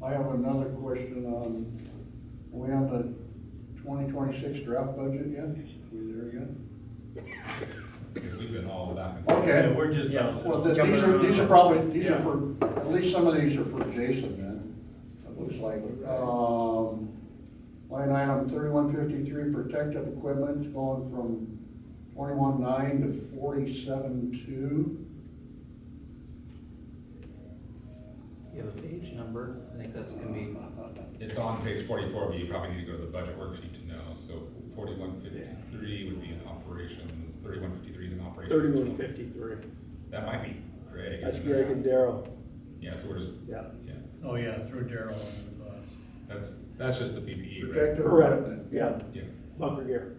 I have another question on, are we on the 2026 draft budget yet? Are we there yet? We've been all back and Okay. Yeah, we're just bouncing. Well, these are probably, these are for, at least some of these are for Jason then, it looks like. Line item 3153, protective equipment's going from 21.9 to 47.2. you have a page number, I think that's gonna be, It's on page 44, but you probably need to go to the budget worksheet to know. So 4153 would be in operations, 3153 is in operations. 3153. That might be Greg. That's isn't Greg it? and Daryl. Yeah, so we're just, Yeah. yeah, Oh, yeah, throw Daryl under the bus. that's just the PPE, right? Protective Correct. equipment, Yeah. Yeah. Bunker gear.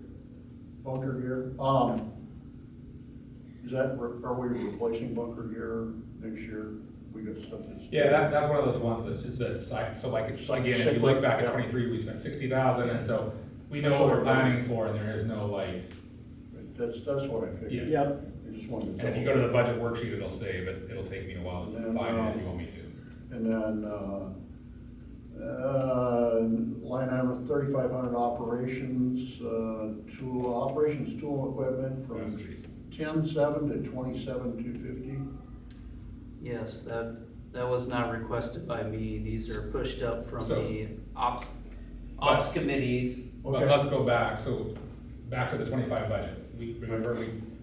bunker gear. Is that, are we replacing bunker gear next year? We got stuff that's. Yeah, that's one of those ones that's just the site, so like, again, if you look back at 23, we spent 60,000, and so we know what we're planning for, and there is no like, That's what I figured. Yeah. Yep. I just wanted to. and if you go to the budget worksheet, it'll say, but it'll take me a while to And then, find it if you want me to. And then, line item 3,500 operations, tool equipment from That's cheap. 10.7 to 27,250. yes, that was not requested by me, these are pushed up from So- the ops But- committees. But Okay. let's go back, so, back to the 25 budget.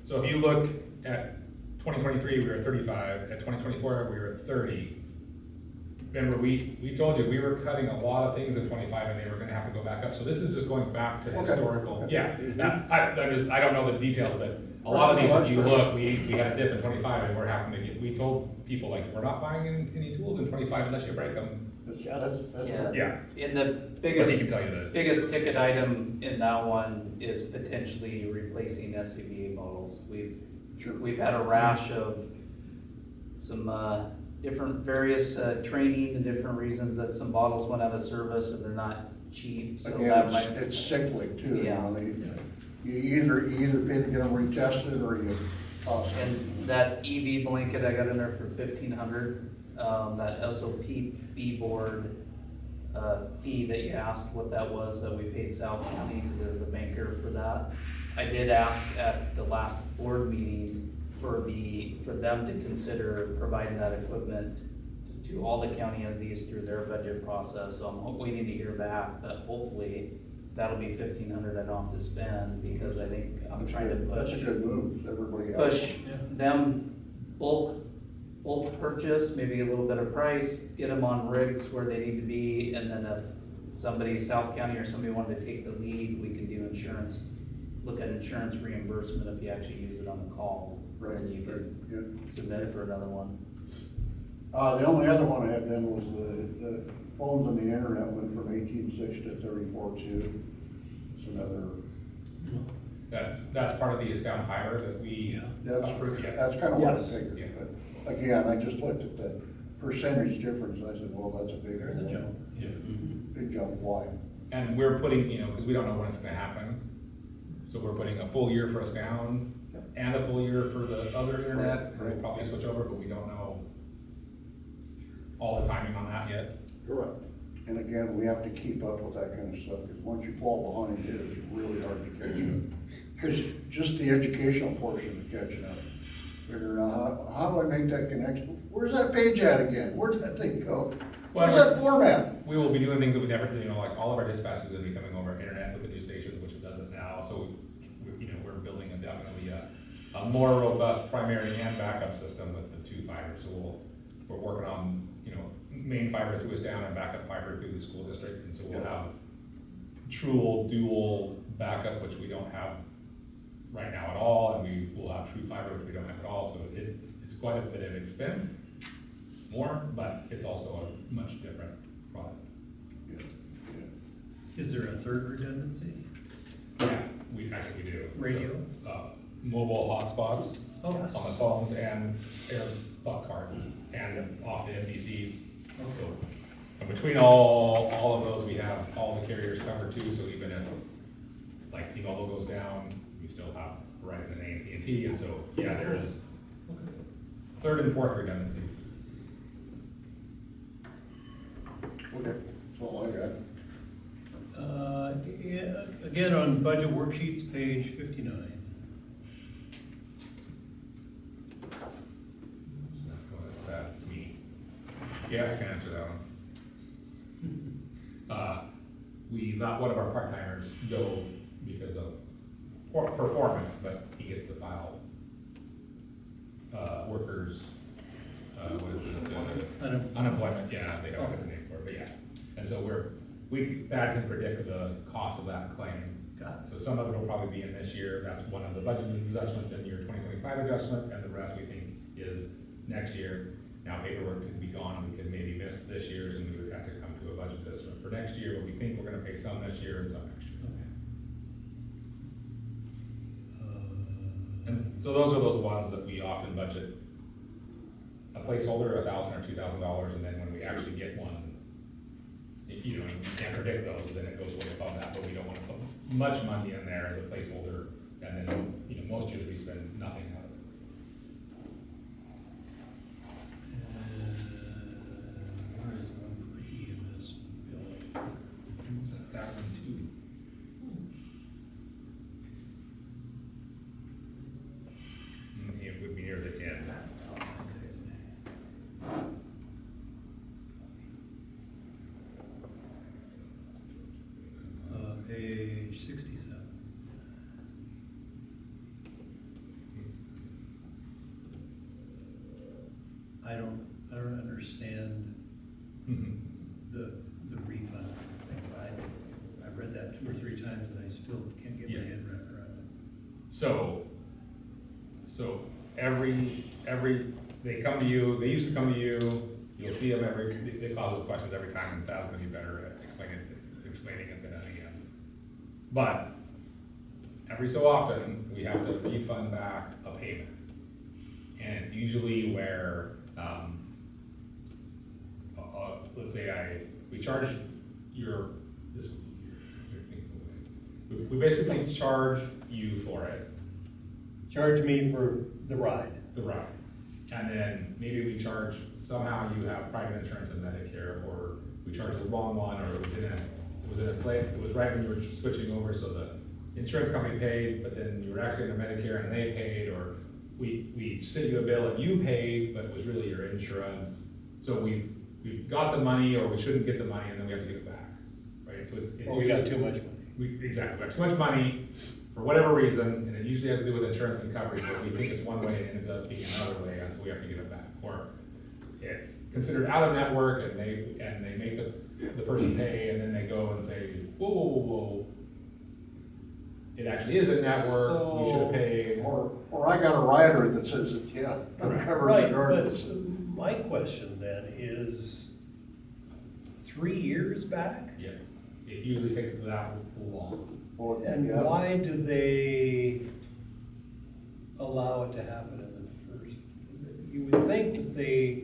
So if you look at 2023, we were at 35, at 2024, we were at 30. Remember, we told you, we were cutting a lot of things in 25, and they were gonna have to go back up, so this is just going back to Okay. historical. Yeah, I don't know the details, but a lot of these, if you look, we had a dip in 25, and we're having to we told people, like, we're not buying any tools in 25 unless you break them. That's Yeah. right. Yeah, And the but he biggest, can tell you that. biggest ticket item in that one is potentially replacing SCBA models. Sure. We've had a rash of some, different various, training and different reasons that some bottles went out of service and they're not cheap, so Again, that it's might. cyclic too, you Yeah. know, you either pay to get them retested or you toss them. And that EV blanket I got in there for 1,500, that SOP board, fee that you asked what that was, that we paid South County because they're the banker for that. I did ask at the last board meeting for them to consider providing that equipment to all the county entities through their budget process, so I'm waiting to hear back, but hopefully that'll be 1,500 I don't have to spend, because I think I'm trying to That's push. a good move, is everybody else. Push them bulk purchase, maybe a little better price, get them on rigs where they need to be, and then if somebody, South County or somebody wanted to take the lead, we can do insurance, look at insurance reimbursement if you actually use it on the call, Right, and you could yeah. submit for another one. The only other one I had then was the phones and the internet went from 18.6 to 34.2. It's another, That's part of the Astound fiber that we approved, yeah. that's kind of what I Yes. figured. Yeah. But again, I just looked at the percentage difference, I said, well, that's a big. There's a jump. Yeah. Big jump, why? And we're putting, because we don't know when it's gonna happen, so we're putting a full year for Astound and a full year for the other internet, and we'll probably switch over, but we don't know all the timing on that yet. Correct. And again, we have to keep up with that kind of stuff, because once you fall behind, it is really hard to catch up. Because just the educational portion of catching up, figuring out, how do I make that connection? Where's that page at again? Where's that thing go? Where's Well, that format? We will be doing things that we never, like all of our dispatch is gonna be coming over internet with the new stations, which it doesn't now, so we're building definitely a more robust primary and backup system with the two fibers, so we're working on, main fiber through Astound and backup fiber through the school district, and so we'll have true dual backup, which we don't have right now at all, and we will have true fiber, which we don't have at all, so it's quite a bit of expense, more, but it's also a much different product. Yeah, yeah. Is there a third redundancy? Yeah, we do. Radio? So, mobile hotspots Oh, on the phones and air butt cards and off the NBCs. So, and between all of those, we have all the carriers covered too, so even if like T-Mobile goes down, we still have Verizon and AT&T, and so, yeah, there's third and fourth redundancies. Okay, that's all I got. Yeah, again, on budget worksheets, page 59. That's me. Yeah, I can answer that one. We let one of our part-timers go because of performance, but he gets to file, workers, what is it? Unemployment, yeah, they don't have a name for it, but yeah. And so that can predict the cost of that claim. Got it. So some of it will probably be in this year, that's one of the budget adjustments in your 2025 adjustment, and the rest we think is next year. Now paperwork could be gone, we could maybe miss this year's, and we would have to come to a budget adjustment for next year, but we think we're gonna pay some this year and some next year. Okay. And so those are those ones that we often budget a placeholder, $1,000 or $2,000, and then when we actually get one, if you can't predict those, then it goes way above that, but we don't wanna put much money in there as a placeholder, and then, most years we spend nothing out of it. Where is the one for EMS billing? It's 1,002. It would be near the end. Page 67. I don't understand the refund thing. I read that 2 or 3 times and I still can't get my Yeah. head wrapped around it. So they come to you, they used to come to you, you'll see them they call those questions every time, and Thad's gonna be better at explaining it than again. But every so often, we have to refund back a payment. And it's usually where, let's say we charge we basically charge you for it, Charge me for the ride. the ride. And then maybe we charge somehow you have private insurance and Medicare, or we charged the wrong one, or it was right when you were switching over, so the insurance company paid, but then you were actually in the Medicare and they paid, or we sent you a bill and you paid, but it was really your insurance. So we got the money, or we shouldn't get the money, and then we have to give it back, right? So it's. Well, we got too much money. Exactly, we got too much money for whatever reason, and it usually has to do with insurance and coverage, but we think it's one way and it ends up being another way, and so we have to give it back. Or it's considered out of network, and they make the person pay, and then they go and say, whoa, whoa, whoa, whoa. It actually is in network, we should have paid. Or I got a rider that says that, yeah, I'm covered Right, regardless. but my question then is 3 years back? Yes, it usually takes that long. Or- And yeah. why do they allow it to happen in the first? You would think that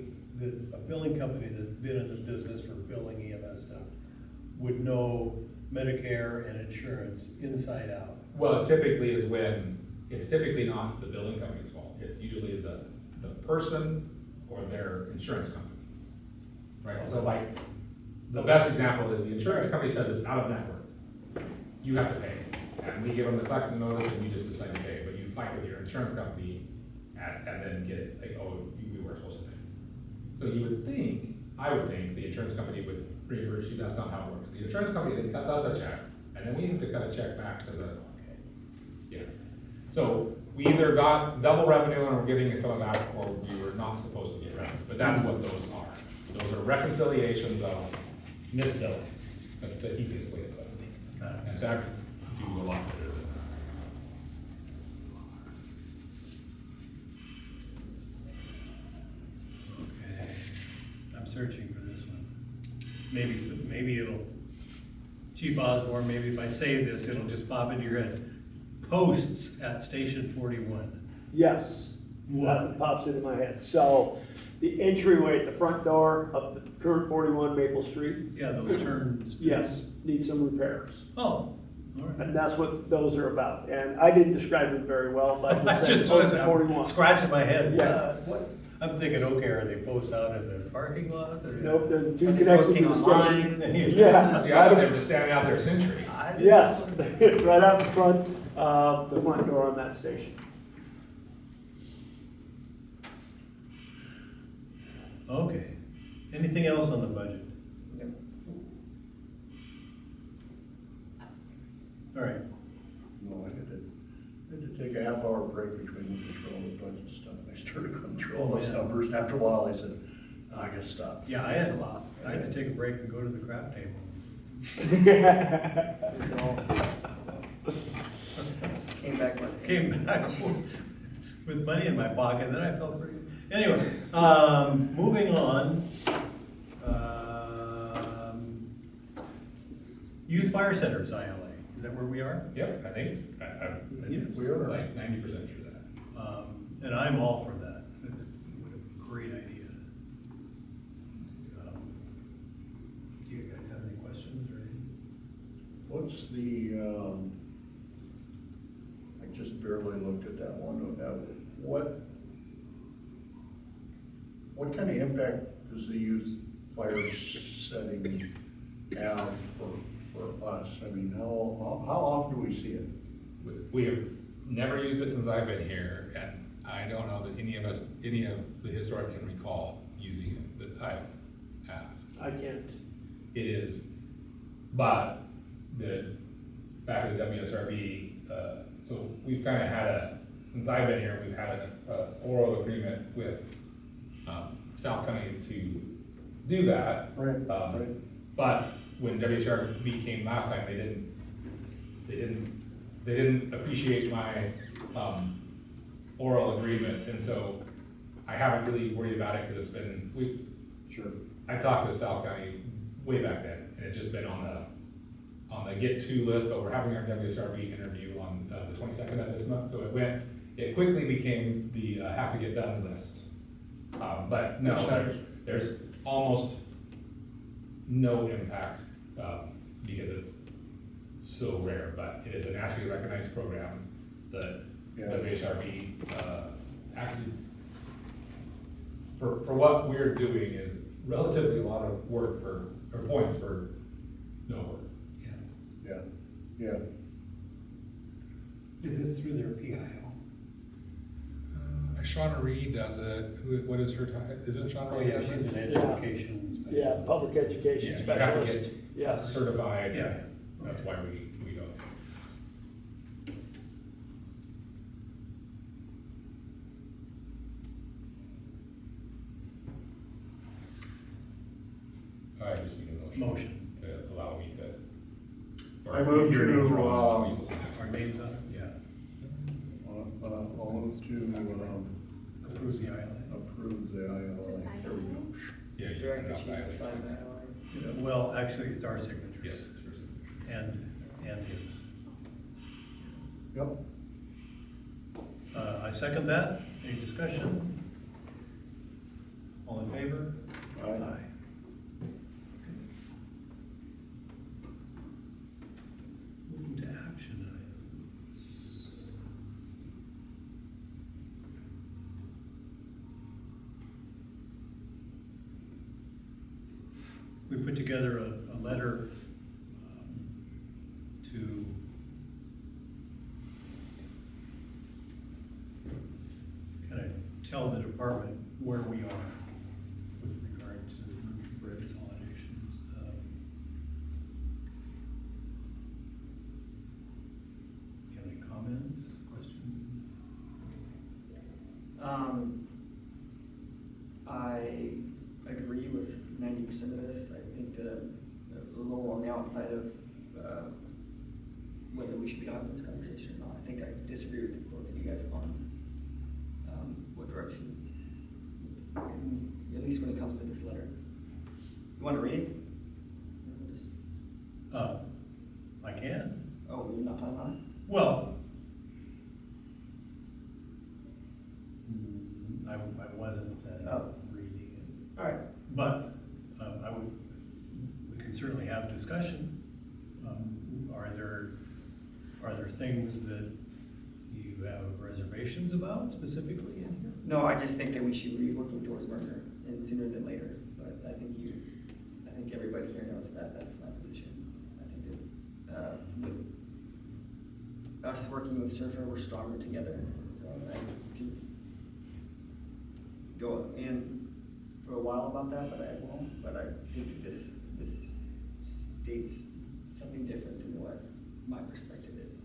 a billing company that's been in the business for billing EMS stuff would know Medicare and insurance inside out. Well, typically is when, it's typically not the billing company's fault, it's usually the person or their insurance company. Right, so like, the best example is the insurance company says it's out of network. You have to pay, and we give them the collection notice, and you just decide to pay, but you fight with your insurance company and then get it, like, oh, we weren't supposed to pay. So you would think, I would think, the insurance company would reimburse you, that's not how it works. The insurance company then cuts us a check, and then we have to cut a check back to the, yeah. So we either got double revenue and we're giving you some of that, or we were not supposed to get revenue, but that's what those are. Those are reconciliations of misbilling. That's the easiest way to put it. In fact, do a lot better than that. Okay, I'm searching for this one. Maybe it'll, Chief Osborne, maybe if I say this, it'll just pop into your head. Posts at Station 41. Yes, that pops into my head. So the entryway at the front door of the current 41 Maple Street, Yeah, those turns. yes, need some repairs. Oh, all right. And that's what those are about. And I didn't describe them very well, but I I just just said post at I'm 41. scratching my head. Yeah. What? I'm thinking, okay, are they post out in the parking lot? or- Nope, they're the two Are they connected posting to the online? station. Yeah. See, I thought they were just standing out there a century. I didn't Yes, know. right out in front of the front door on that station. Okay. Anything else on the budget? Yep. All right. No, I had to take a half-hour break between the control and budget stuff. I started to control those Yeah. numbers, and after a while, I said, oh, I gotta stop. Yeah, That's a lot. I had to take a break and go to the crap table. It's all came back less. Came back with money in my pocket, then I felt pretty good. Anyway, moving on. Youth Fire Centers, ILA, is that where we are? Yep, I think, Yes. We are. like 90% sure that. And I'm all for that. It's what a great idea. Do you guys have any questions or anything? What's the, I just barely looked at that one. What kind of impact does the youth fire setting have for us? I mean, how often do we see it? We have never used it since I've been here, and I don't know that any of the historic can recall using it that I have. I can't. It is, but back to the WSRB, so we've kind of had since I've been here, we've had an oral agreement with South County to do that. Right. Right. But when WSRB came last time, they didn't appreciate my oral agreement, and so I haven't really worried about it because Sure. I talked to South County way back then, and it's just been on the get to list, but we're having our WSRB interview on the 22nd of this month, so it quickly became the have to get done list. But no, there's almost no impact, because it's so rare, but it is a nationally recognized program that Yeah. WSRB actually for what we're doing is relatively a lot of work or points for no work. Yeah, yeah. Is this through their PIO? Shauna Reed does it, what is her title, isn't Shauna Oh, Reed? yeah, she's an education specialist. Yeah, public education Yeah, you have to specialist. get Yeah. certified. Yeah. That's why we don't. I just need a motion to allow me to. I move Your name's to, wrong, so Our names on it, yeah. I'll move to, Approves the ILA. approve the ILA. There we go. Yeah, you Director can chief have that. sign that. Well, actually, it's our signatures. Yes, it's for signature. And his. Yep. I second that. Any discussion? All in favor? Aye. Moving to action items. We put together a letter to kind of tell the department where we are with regard to road consolidations. You have any comments, questions? I agree with 90% of this. I think the little on the outside of whether we should be having this conversation or not. I think I disagree with both of you guys on what direction, at least when it comes to this letter. You want to read it? I can. Oh, you're not planning on it? Well, I wasn't reading it. All right. But we can certainly have discussion. Are there things that you have reservations about specifically in here? No, I just think that we should be working towards merger and sooner than later. But I think everybody here knows that that's not the position. I think that with us working with Surfer, we're stronger together. So I can go in for a while about that, but I won't. But I think this states something different than what my perspective is.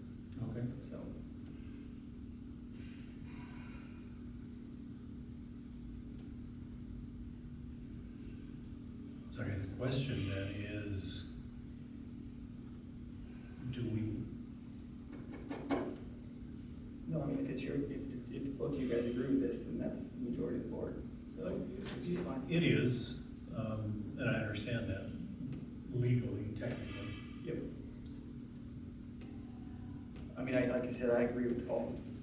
Okay. So. So I guess the question then is, do we, No, I mean, if both of you guys agree with this, then that's the majority of the board, so it's just fine. it is, and I understand that legally, technically. Yep. I mean, like I said, I agree with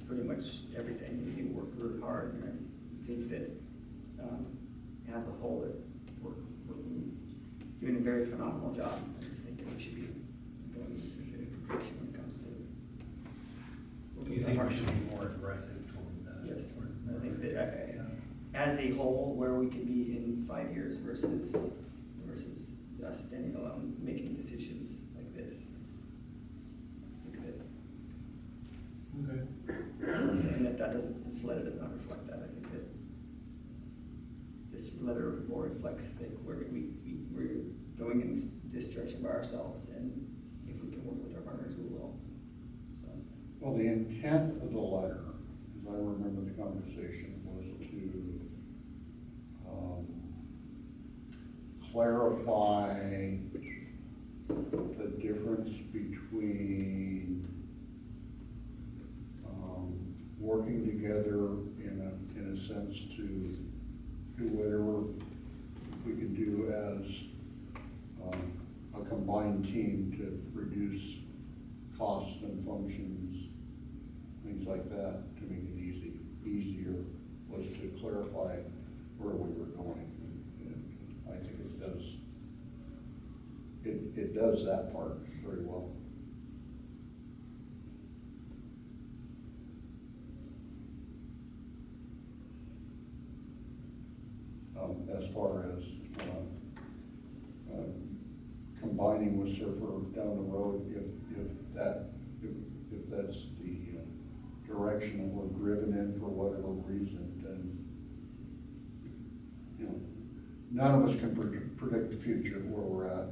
pretty much everything. You work really hard, and I think that, as a whole, that we're doing a very phenomenal job. I just think that we should be going in a different direction when it comes to. Do you think we should be more aggressive towards that? Yes, I think that as a whole, where we could be in 5 years versus us standing alone, making decisions like this. I think that, Okay. and that doesn't, this letter does not reflect that. I think that this letter more reflects that we're going in this direction by ourselves, and if we can work with our partners, we will. So. Well, the intent of the letter, as I remember the conversation, was to clarify the difference between working together in a sense to do whatever we can do as a combined team to reduce costs and functions, things like that, to make it easier, was to clarify where we were going. And I think it does that part very well. as far as, combining with Surfer down the road, if that's the direction that we're driven in for whatever reason, then, you know, none of us can predict the future where we're at.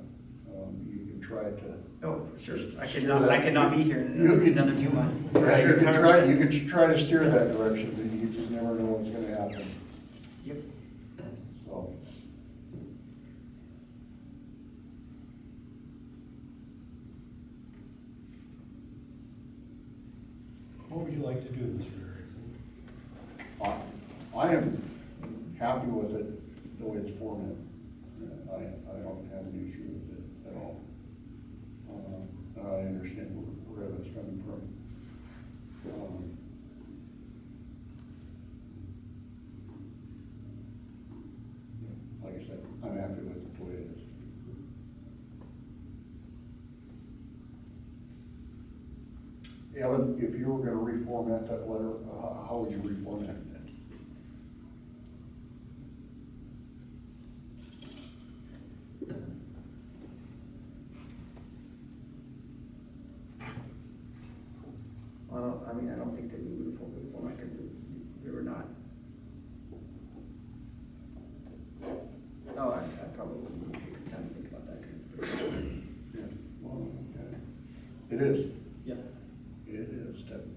You can try to. Oh, for sure. I steer could not, that- I could not be here in another 2 months. For Yeah, sure, you can 100%. try to steer that direction, but you just never know what's gonna happen, Yep. so. What would you like to do, Mr. Erickson? I am happy with it, the way it's formatted. I don't have an issue with it at all. I understand where that's coming from. Like I said, I'm happy with it the way it is. Evan, if you were gonna reformat that letter, how would you reformat it? Well, I mean, I don't think that we would reformat because we were not. Oh, I probably would take some time to think about that because it's pretty. Yeah, well, okay. It is. Yeah. It is definitely.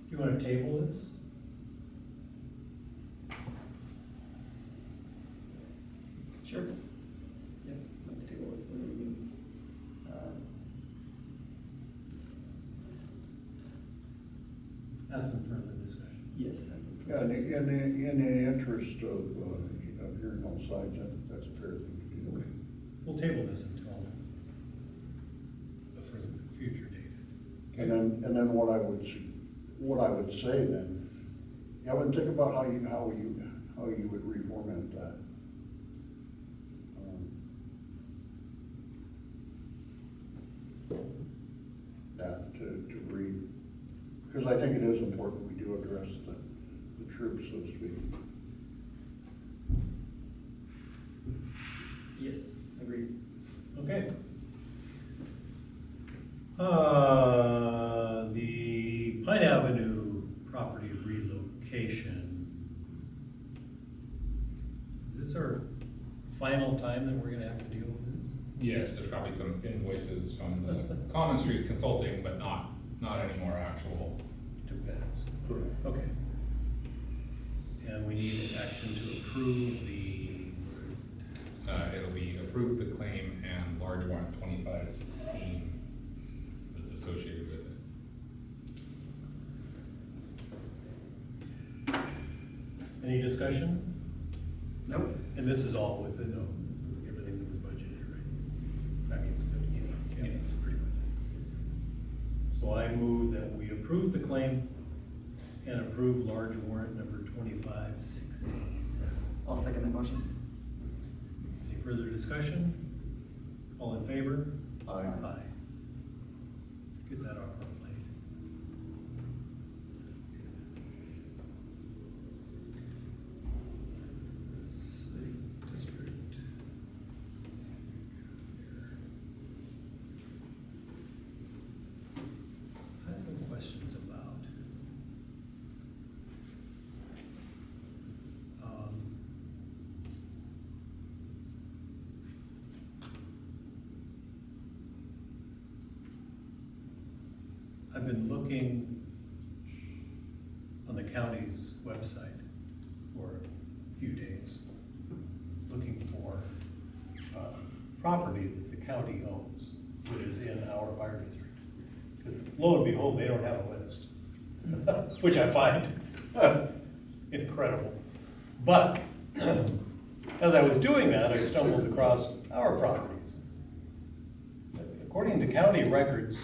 Do you want to table this? Sure. Yeah, like the table is what we mean. That's some further discussion. Yes. Yeah, in the interest of hearing all sides, that's a fair thing to do. We'll table this until a further future date. And then what I would say then, Evan, think about how you would reformat that. That to read, because I think it is important we do address the troops, so to speak. Yes, agreed. Okay. The Pine Avenue property relocation. Is this our final time that we're gonna have to deal with this? Yes, there's probably some invoices from the Common Street Consulting, but not any more actual. Too bad. Okay. And we need action to approve the, where is it? It'll be approve the claim and large warrant 2516 that's associated with it. Any discussion? Nope. And this is all within everything that was budgeted, right? I mean, yeah, Yes. pretty much. So I move that we approve the claim and approve large warrant number 2516. I'll second the motion. Any further discussion? All in favor? Aye. Aye. Get that off our plate. City district. I have some questions about. I've been looking on the county's website for a few days, looking for property that the county owns that is in our fire district. Because lo and behold, they don't have a list, which I find incredible. But as I was doing that, I stumbled across our properties. According to county records,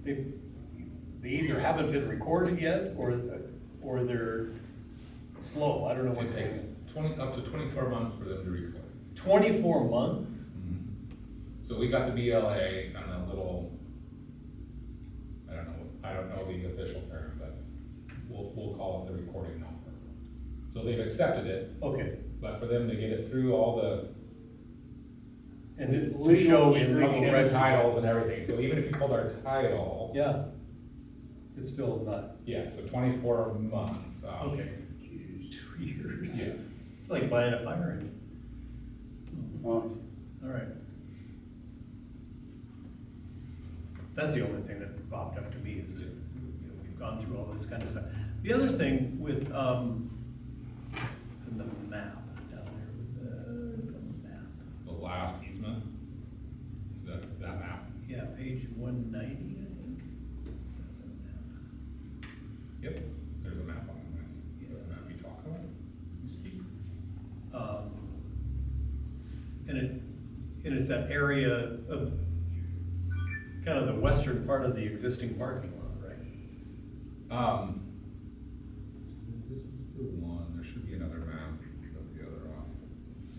they either haven't been recorded yet, or they're slow. I don't know what's It going takes on. up to 24 months for them to record. 24 months? So we got the BLA on the little, I don't know the official term, but we'll call it the recording number. So they've accepted it, Okay, but for them to get it through all the and it- to Legal show in description. legal and records. titles and everything, so even if you pulled our title. Yeah, it's still not, Yeah, so 24 months. okay. Jeez. 2 years. Yeah. It's like buying a fire engine. Well, All right. That's the only thing that popped up to me is that, we've gone through all this kind of stuff. The other thing with, in the map down there, with the map. The last easement, that map. Yeah, page 190, I think. Yep, there's a map on it. The map you talk about. And it's that area of, kind of the western part of the existing parking lot, right? This is the one, there should be another map of the other one.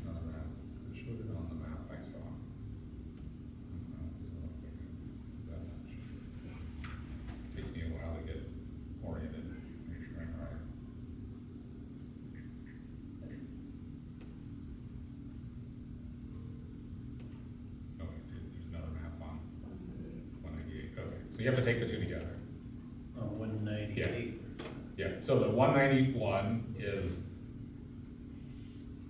Another map, it showed it on the map I saw. Takes me a while to get oriented, make sure I'm right. Okay, there's another map on 198, okay, so you have to take the two together. On 198. Yeah, so the 191 is,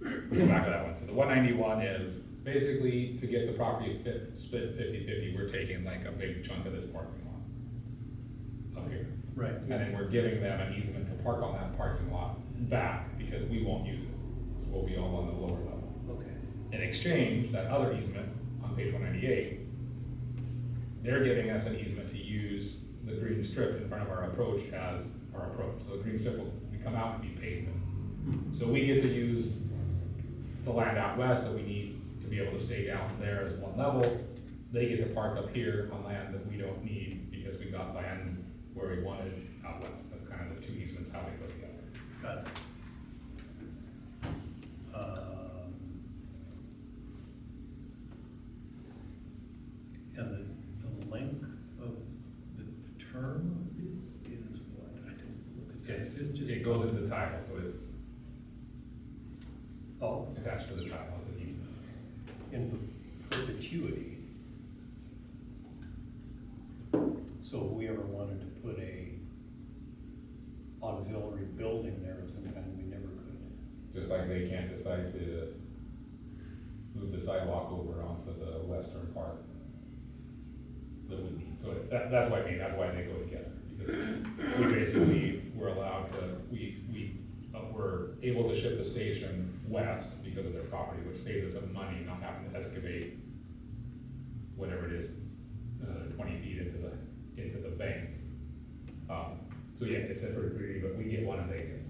go back to that one, so the 191 is basically to get the property split 50-50, we're taking like a big chunk of this parking lot up here. Right. And then we're giving them an easement to park on that parking lot back, because we won't use it, so we'll be all on the lower level. Okay. In exchange, that other easement on page 198, they're giving us an easement to use the green strip in front of our approach as our approach. So the green strip will come out and be pavement. So we get to use the land out west that we need to be able to stay down there as one level. They get to park up here on land that we don't need because we got land where we wanted out west. That's kind of the two easements, how they go together. Got it. And the length of the term of this is what? I didn't look at that. It's, It's just. it goes into the title, so it's Oh, attached to the title as an easement. in perpetuity. So if we ever wanted to put a auxiliary building there of some kind, we never could. Just like they can't decide to move the sidewalk over onto the western part that we need. So that's what I mean, that's why they go together. Because we basically, we're allowed to, we're able to ship the station west because of their property, which saves us some money not having to excavate whatever it is, 20 feet into the bank. So yeah, it's a perpetuity, but we get one and they get.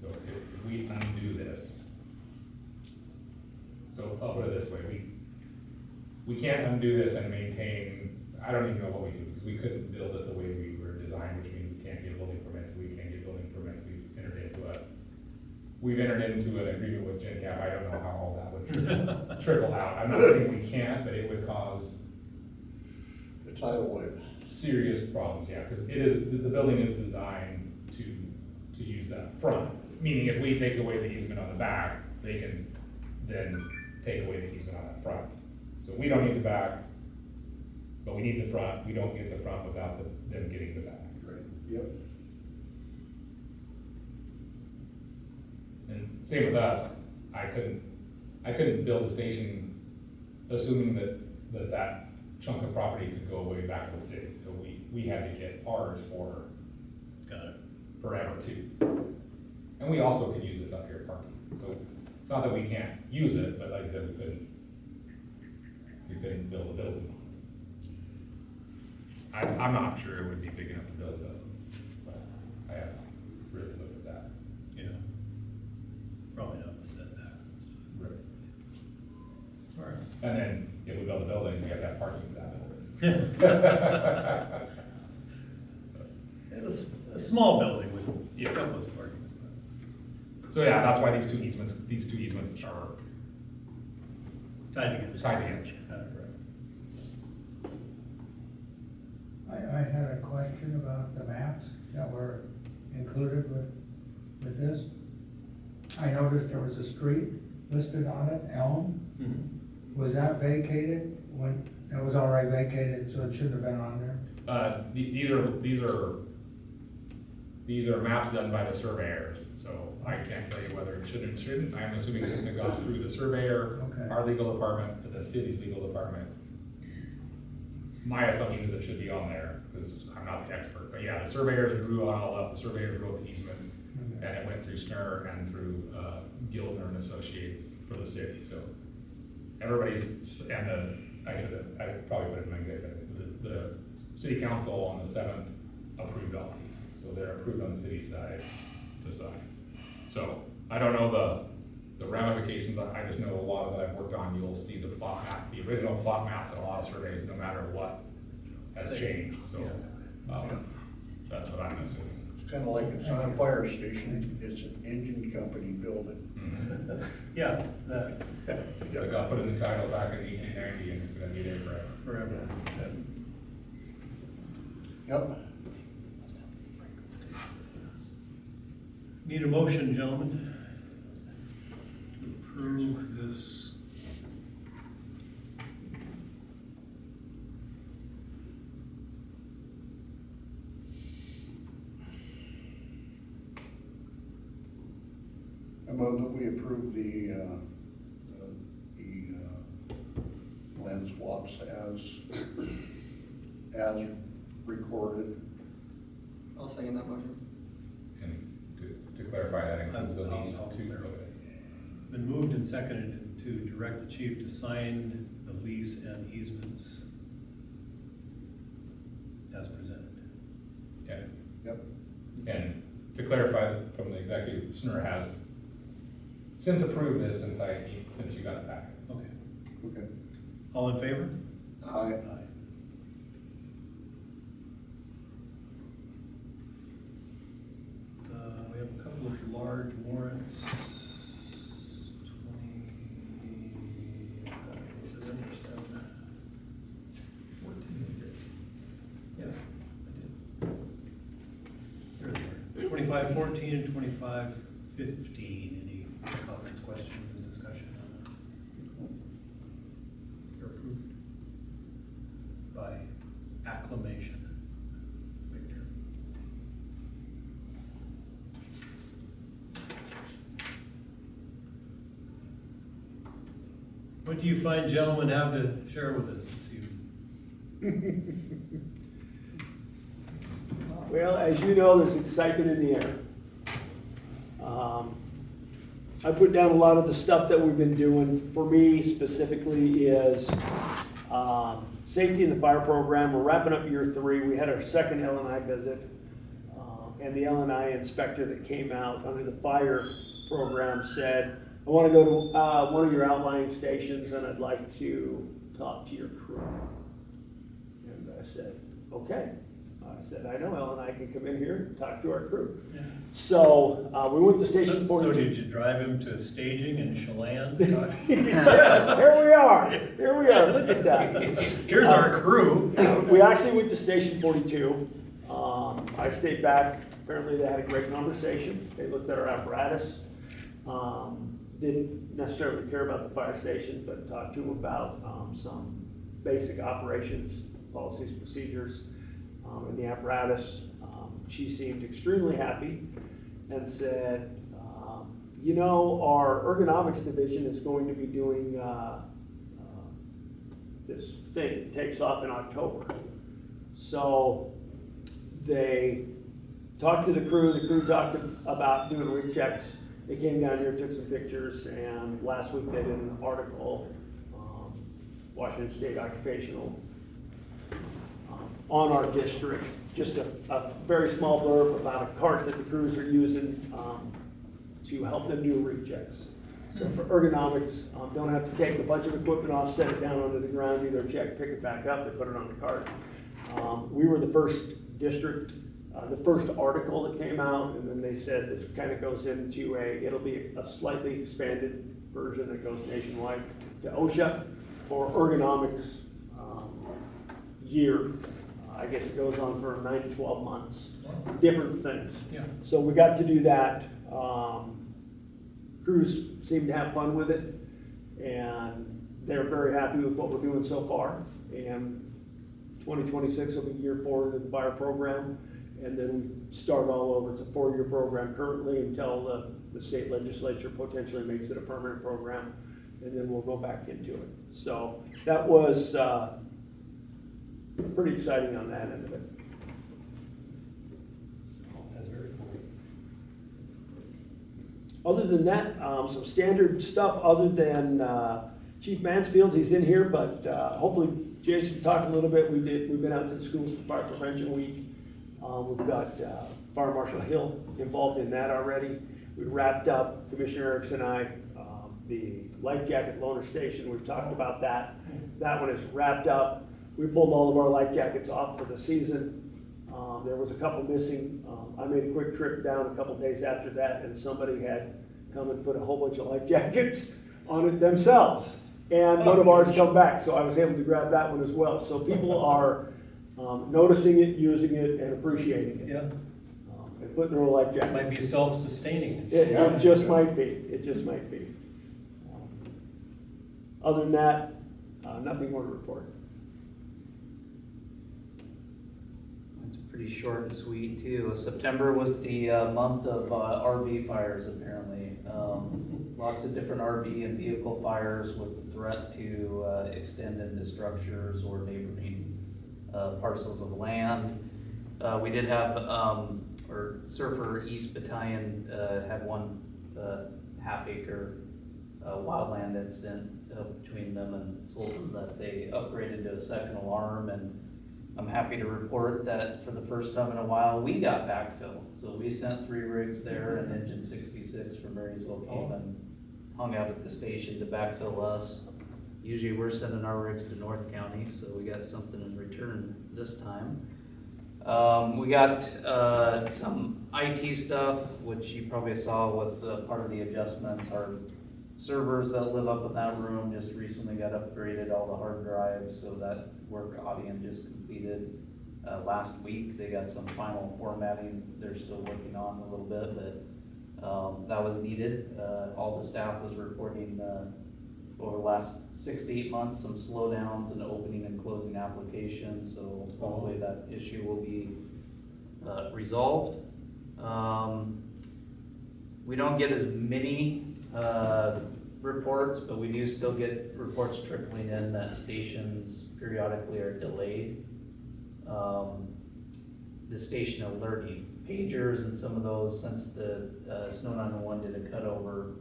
So if we undo this, so I'll put it this way, we can't undo this and maintain, I don't even know what we do, because we couldn't build it the way we were designed, which means we can't get building permits, we've entered into an agreement with GenCap, I don't know how all that would trickle out, I'm not saying we can't, but it would cause the tidal wave. serious problems, yeah, because it is, the building is designed to use that front, meaning if we take away the easement on the back, they can then take away the easement on that front. So we don't need the back, but we need the front, we don't get the front without them getting the back. Right. Yep. And same with us, I couldn't build a station assuming that chunk of property could go away back to the city, so we had to get ours for Got it. forever too. And we also could use this up here parking, so it's not that we can't use it, but like I said, we couldn't build a building. I'm not sure it would be big enough to build though, but I haven't really looked at that. Yeah. Probably not with setbacks and stuff. Right. All right. And then if we build a building, we have to have parking for that building. It was a small building with Yeah. a couple of parking spots. So yeah, that's why these two easements are Tied together. tied together. Right. I had a question about the maps that were included with this. I noticed there was a street listed on it, Elm. Mhm. Was that vacated when, it was already vacated, so it shouldn't have been on there? These are maps done by the surveyors, so I can't tell you whether it should and shouldn't. I'm assuming since it got through the surveyor, Okay. our legal department, the city's legal department. My assumption is it should be on there, because I'm not the expert, but yeah, the surveyors drew it all up, the surveyors wrote the easements, Okay. and it went through Schnur and through Gildner and Associates for the city, so everybody's, and I probably put it in my executive, the city council on the 7th approved all these, so they're approved on the city side to sign. So, I don't know the ramifications, I just know a lot of that I've worked on, you'll see the plot map, the original plot maps in a lot of surveys, no matter what has changed, so, that's what I'm assuming. It's kind of like it's not a fire station, it's an engine company building. Mhm. Yeah, that, It got put in the title back in 1890, and it's gonna be there forever. forever. Yep. Need a motion, gentlemen, to approve this. I move that we approve the land swaps as recorded. I'll second that motion. And to clarify, that includes the lease I'll too. clarify. It's been moved and seconded to direct the chief to sign the lease and easements as presented. Okay. Yep. And to clarify from the executive, Schnur has since approved this since you got it back. Okay. Okay. All in favor? Aye. We have a couple of large warrants. 2514 and 2515. Any comments, questions, and discussion on those? They're approved by acclamation. Victor. What do you find gentlemen have to share with us this evening? Well, as you know, there's excitement in the air. I put down a lot of the stuff that we've been doing. For me specifically is safety in the fire program. We're wrapping up year 3. We had our second LNI visit. And the LNI inspector that came out under the fire program said, I want to go to one of your outlying stations and I'd like to talk to your crew. And I said, okay. I said, I know Ellen, I can come in here and talk to our crew. Yeah. So we went to station 42. So did you drive him to staging in Chelan? Here we are. Here we are. Look at that. Here's our crew. We actually went to station 42. I stayed back. Apparently they had a great conversation. They looked at our apparatus. Didn't necessarily care about the fire station, but talked to them about some basic operations, policies, procedures, in the apparatus. She seemed extremely happy and said, you know, our ergonomics division is going to be doing this thing. It takes off in October. So they talked to the crew talked about doing rig checks. They came down here, took some pictures, and last week they did an article, Washington State Occupational, on our district. Just a very small blurb about a cart that the crews are using to help them do rig checks. So for ergonomics, don't have to take a bunch of equipment off, set it down onto the ground, do their check, pick it back up, they put it on the cart. We were the first district the first article that came out, and then they said this kind of goes into it'll be a slightly expanded version that goes nationwide to OSHA for ergonomics year. I guess it goes on for 9 to 12 months, different things. Yeah. So we got to do that. Crews seem to have fun with it, and they're very happy with what we're doing so far. And 2026 will be year 4 of the fire program, and then we start all over. It's a 4-year program currently until the state legislature potentially makes it a permanent program, and then we'll go back into it. So that was pretty exciting on that end of it. That's very cool. Other than that, some standard stuff other than Chief Mansfield, he's in here, but hopefully Jason can talk a little bit. We've been out to the schools for Fire Prevention Week. We've got Fire Marshal Hill involved in that already. We wrapped up, Commissioner Erickson and I, the life jacket loaner station. We've talked about that. That one is wrapped up. We pulled all of our life jackets off for the season. There was a couple missing. I made a quick trip down a couple days after that, and somebody had come and put a whole bunch of life jackets on it themselves. And none of ours come back, so I was able to grab that one as well. So people are noticing it, using it, and appreciating it. Yeah, And putting their own life it jacket. might be self-sustaining. It just might be. It just might be. Other than that, nothing more to report. It's pretty short and sweet too. September was the month of RV fires apparently. Lots of different RV and vehicle fires with the threat to extend into structures or neighboring parcels of land. We did have, or Surfer East Battalion had one half-acre wildland incident between them and Sultan that they upgraded to a second alarm, and I'm happy to report that for the first time in a while, we got backfill. So we sent 3 rigs there, and Engine 66 from Marysville came and hung out at the station to backfill us. Usually we're sending our rigs to North County, so we got something in return this time. We got some IT stuff, which you probably saw with part of the adjustments. Our servers that live up in that room just recently got upgraded, all the hard drives, so that work Audion just completed last week. They got some final formatting they're still working on a little bit, but that was needed. All the staff was reporting over the last 6 to 8 months some slowdowns in opening and closing applications, so hopefully that issue will be resolved. We don't get as many reports, but we do still get reports trickling in that stations periodically are delayed. The station alerting pagers and some of those, since the Snow 911 did a cutover,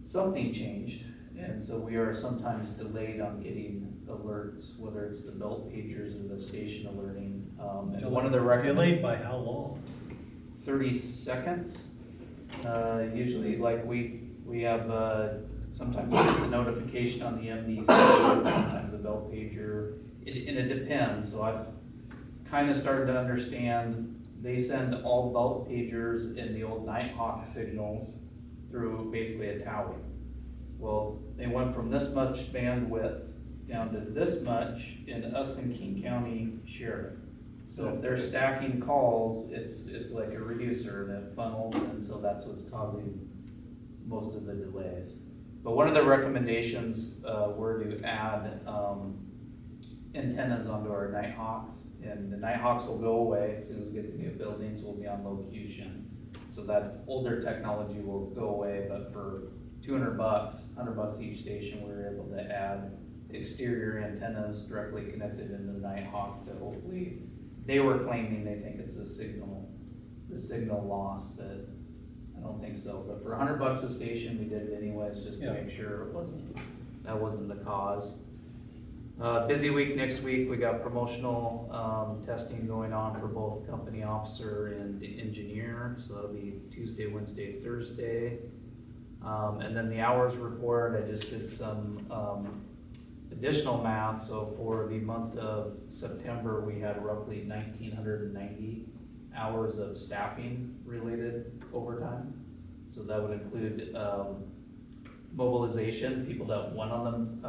something changed, and so we are sometimes delayed on getting alerts, whether it's the belt pagers or the station alerting. And one of the Delayed by how long? 30 seconds. Usually, like we have sometimes the notification on the MDC, sometimes a belt pager. It depends. So I've kind of started to understand they send all belt pagers in the old Nighthawk signals through basically a tower. Well, they went from this much bandwidth down to this much, and us in King County share it. So if they're stacking calls, it's like a reducer and it funnels, and so that's what's causing most of the delays. But one of the recommendations were to add antennas onto our Nighthawks, and the Nighthawks will go away as soon as we get the new buildings. We'll be on locution, so that older technology will go away. But for $200, $100 each station, we were able to add exterior antennas directly connected into the Nighthawk to hopefully. They were claiming they think it's the signal loss, but I don't think so. But for $100 a station, we did it anyways, just to make sure that wasn't the cause. Busy week next week. We got promotional testing going on for both company officer and engineer. So that'll be Tuesday, Wednesday, Thursday. And then the hours report, I just did some additional math. So for the month of September, we had roughly 1,990 hours of staffing related overtime. So that would include, mobilization, people that went on the,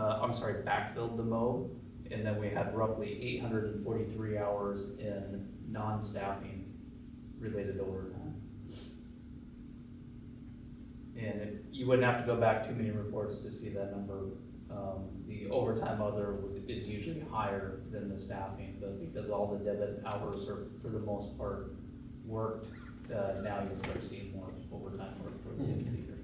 backfilled the mow. And then we had roughly 843 hours in non-staffing related overtime. And you wouldn't have to go back too many reports to see that number. The overtime other is usually higher than the staffing, but because all the debit hours are, for the most part, worked, now you'll start seeing more overtime work towards the end of the year.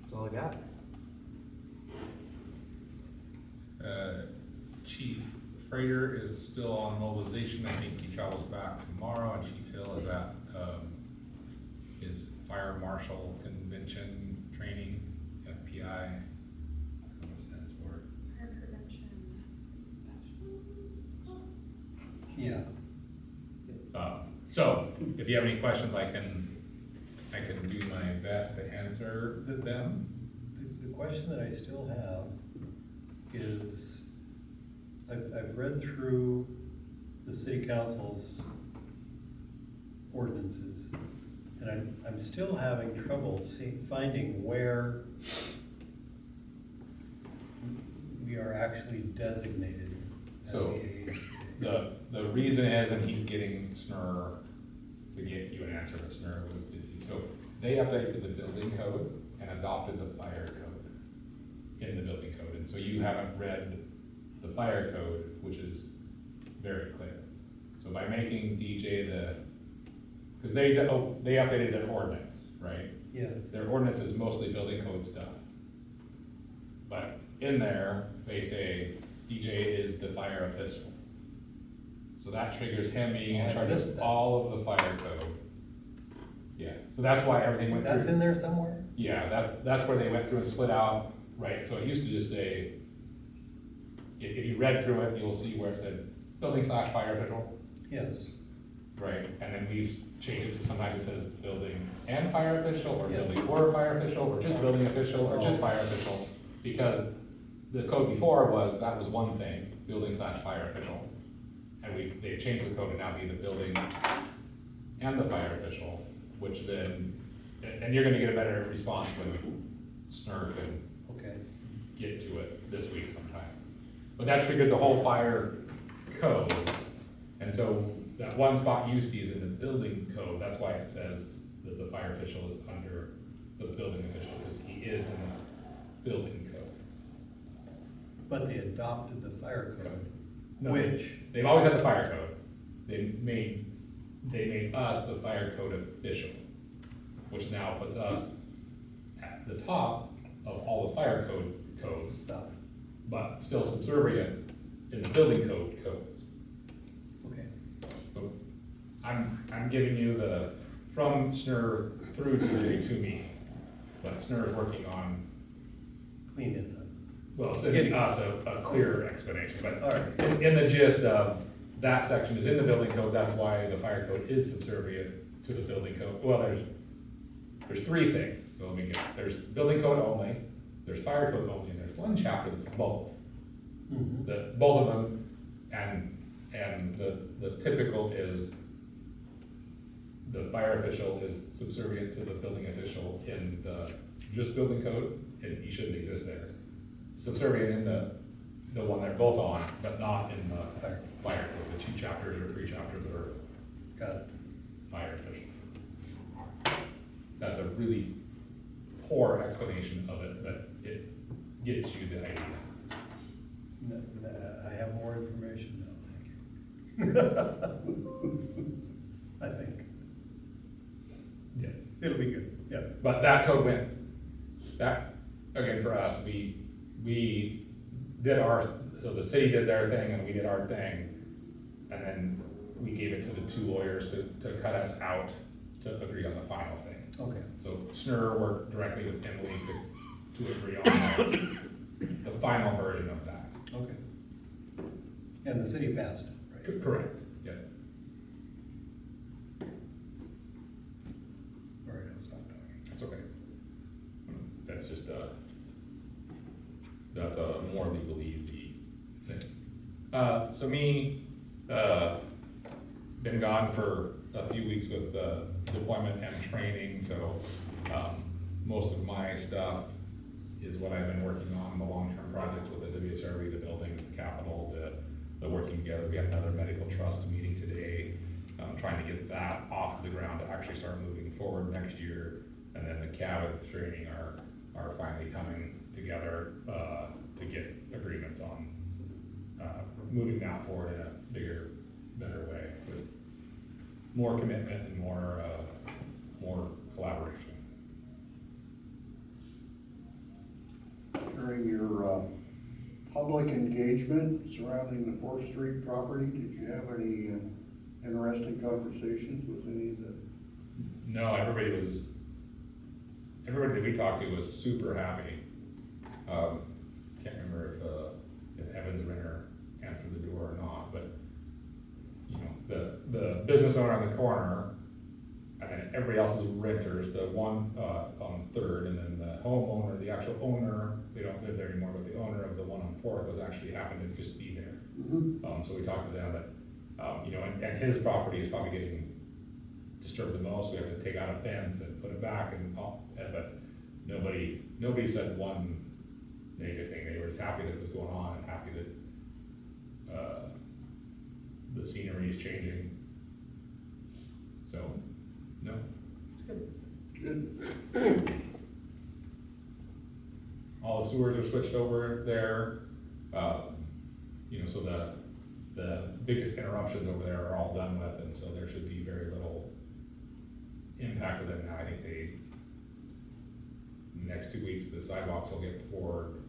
That's all I got. Chief Frater is still on mobilization. I think he travels back tomorrow, and Chief Hill is at, his fire marshal convention training, FPI. I don't know what it stands for. Fire prevention special. Yeah. So, if you have any questions, I can do my best to answer them. The question that I still have is, I've read through the city council's ordinances, and I'm still having trouble finding where we are actually designated as the So, age. the reason is, and he's getting SNR to get you an answer, but SNR was busy. So they updated the building code and adopted the fire code in the building code. And so you haven't read the fire code, which is very clear. So by making DJ because they updated their ordinance, right? Yes. Their ordinance is mostly building code stuff. But in there, they say DJ is the fire official. So that triggers him being in I charge missed of that. all of the fire code. Yeah, so that's why everything went through. That's in there somewhere? Yeah, that's where they went through and split out, right? So it used to just say, if you read through it, you'll see where it said building/fire official, Yes. right? And then we've changed it to sometimes it says building and fire official, or Yes. building or fire official, or just building official, or just fire official. Because the code before that was one thing, building/fire official. And they've changed the code to now be the building and the fire official, which then, and you're gonna get a better response when SNR can Okay. get to it this week sometime. But that triggered the whole fire code. And so that one spot you see is in the building code, that's why it says that the fire official is under the building official, because he is in the building code. But they adopted the fire code, No, which, They've always had the fire code. They made us the fire code official, which now puts us at the top of all the fire code codes, stuff. but still subservient in the building code codes. Okay. So I'm giving you from SNR through to me, but SNR is working on, Clean it up. well, sending us a clearer explanation, but All right. in the gist of, that section is in the building code, that's why the fire code is subservient to the building code. Well, there's three things, so let me get, there's building code only, there's fire code only, and there's one chapter that's both. Mhm. Both of them, and the typical is the fire official is subservient to the building official in the just building code, and he shouldn't exist there. Subservient in the one they're both on, but not in the fire code, the 2 chapters or 3 chapters that are Got it. fire official. That's a really poor explanation of it, but it gets you the idea. I have more information now, thank you. I think. Yes. It'll be good, yeah. But that code went, again, for us, we did so the city did their thing and we did our thing. And then we gave it to the 2 lawyers to cut us out to agree on the final thing. Okay. So SNR worked directly with Emily to agree on the final version of that. Okay. And the city passed it, right? Correct, yeah. All right, I'll stop talking. That's okay. That's just that's a more legally easy thing. So me, been gone for a few weeks with deployment and training, so, most of my stuff is what I've been working on, the long-term projects with the WSRB, the buildings, the capital, the working together. We have another medical trust meeting today, trying to get that off the ground to actually start moving forward next year. And then the cabin training are finally coming together, to get agreements on, moving that forward in a bigger, better way with more commitment and more collaboration. During your public engagement surrounding the Fourth Street property, did you have any interesting conversations with any of the? No, everybody that we talked to was super happy. Can't remember if Evans Renner answered the door or not, but, you know, the business owner on the corner, and then everybody else is renters, the one, on Third, and then the homeowner, the actual owner, they don't live there anymore, but the owner of the one on Fourth was actually happened to just be there. Mm-hmm. So we talked to them, but, you know, and his property is probably getting disturbed the most. We have to take out a fence and put it back and all, but nobody said one negative thing. They were just happy that it was going on and happy that, the scenery is changing. So, no. Good. All the sewers are switched over there. You know, so the biggest interruptions over there are all done with, and so there should be very little impact to them now. I think in the next 2 weeks, the sidewalks will get poured.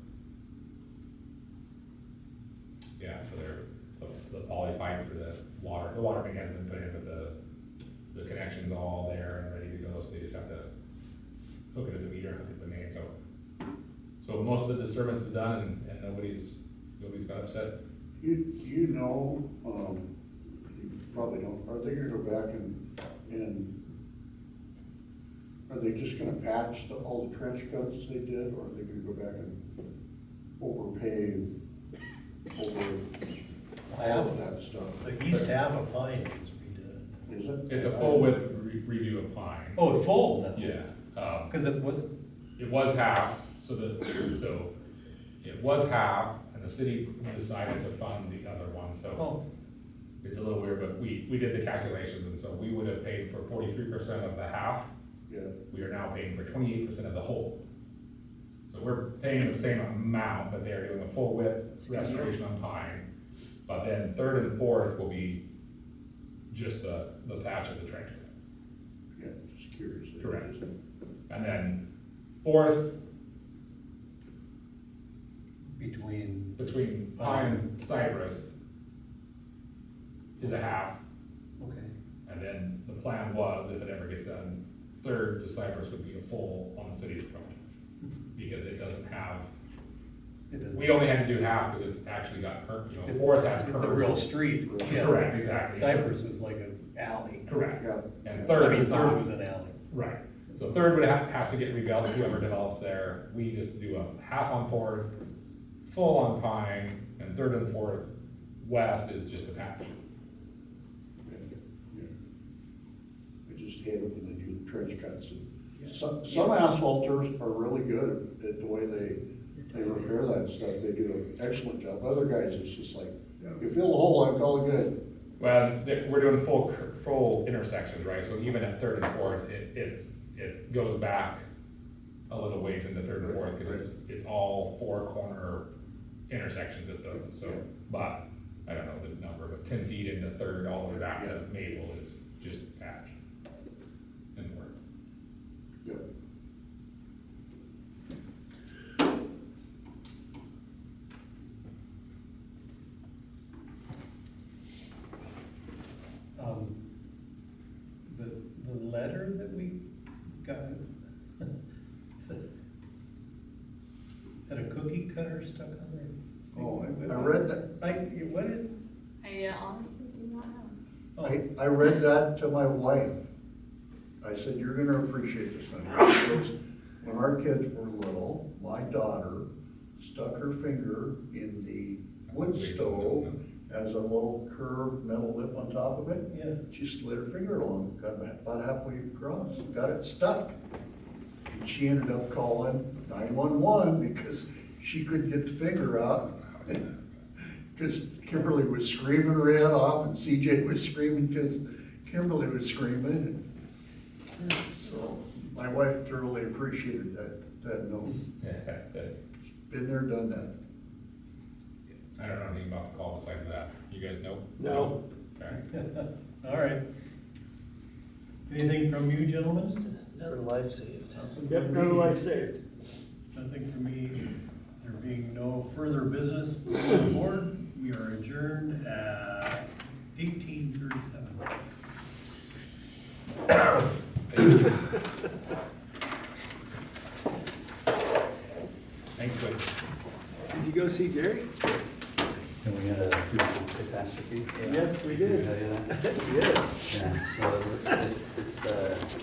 Yeah, so the poly pipe for the water main hasn't been put in, but the connection's all there and ready to go, so they just have to hook it to the meter and hook it to the main, so most of the disturbance is done and nobody's got upset. You know, you probably don't, are they gonna go back and are they just gonna patch all the trench cuts they did, or are they gonna go back and overpave over all of that stuff? The east half of Pine needs to be done. Is it? It's a full width review of Pine. Oh, full now? Yeah. Cause it was, It was half, so it was half, and the city decided to fund the other one, so oh, it's a little weird, but we did the calculations, and so we would have paid for 43% of the half. Yeah, We are now paying for 28% of the whole. So we're paying the same amount, but they're doing a full width restoration on Pine. But then Third and Fourth will be just the patch of the trench. yeah, just curious. Correct. And then Fourth, between Pine and Cypress is a half. okay. And then the plan was, if it ever gets done, Third to Cypress would be a full on the city's front. Because it doesn't have, It doesn't. we only had to do half because it's actually got, you know, It's- Fourth has curves. It's a real street. Yeah. Correct, exactly. Cypress was like an alley. Correct. Yeah. And I Third mean, is Third not. was an alley. Right, so Third has to get rebuilt, whoever develops there. We just do a half on Fourth, full on Pine, and Third and Fourth west is just a patch. Yeah. I just hate it when they do the trench cuts. And some asphalters are really good at the way they repair that stuff. They do an excellent job. Other guys, it's just like, you fill the hole, I call it good. Well, we're doing full intersections, right? So even at Third and Fourth, it goes back a little ways into Third and Fourth, because it's all four corner intersections at those, so, but, I don't know the number, but 10 feet into Third all the way back to Maple is just patch and work. Yep. The letter that we got, said, had a cookie cutter stuck on there. Oh, I read that. What is? I honestly do not know. I read that to my wife. I said, you're gonna appreciate this thing. When our kids were little, my daughter stuck her finger in the wood stove has a little curved metal lip on top of it. Yeah. She slid her finger along, got about halfway across, got it stuck. And she ended up calling 911 because she couldn't get the finger out. Because Kimberly was screaming her head off and CJ was screaming because Kimberly was screaming. So my wife thoroughly appreciated that note. Been there, done that. I don't know anything about the call besides that. You guys know? No. Okay. All right. Anything from you, gentlemen? Another life saved. Yep, another life saved. Nothing from me. There being no further business on the board, we are adjourned at 18:37. Thanks, Quinn. Did you go see Jerry? And we had a catastrophe. Yes, we did. Tell you that? Yes. Yeah, so it's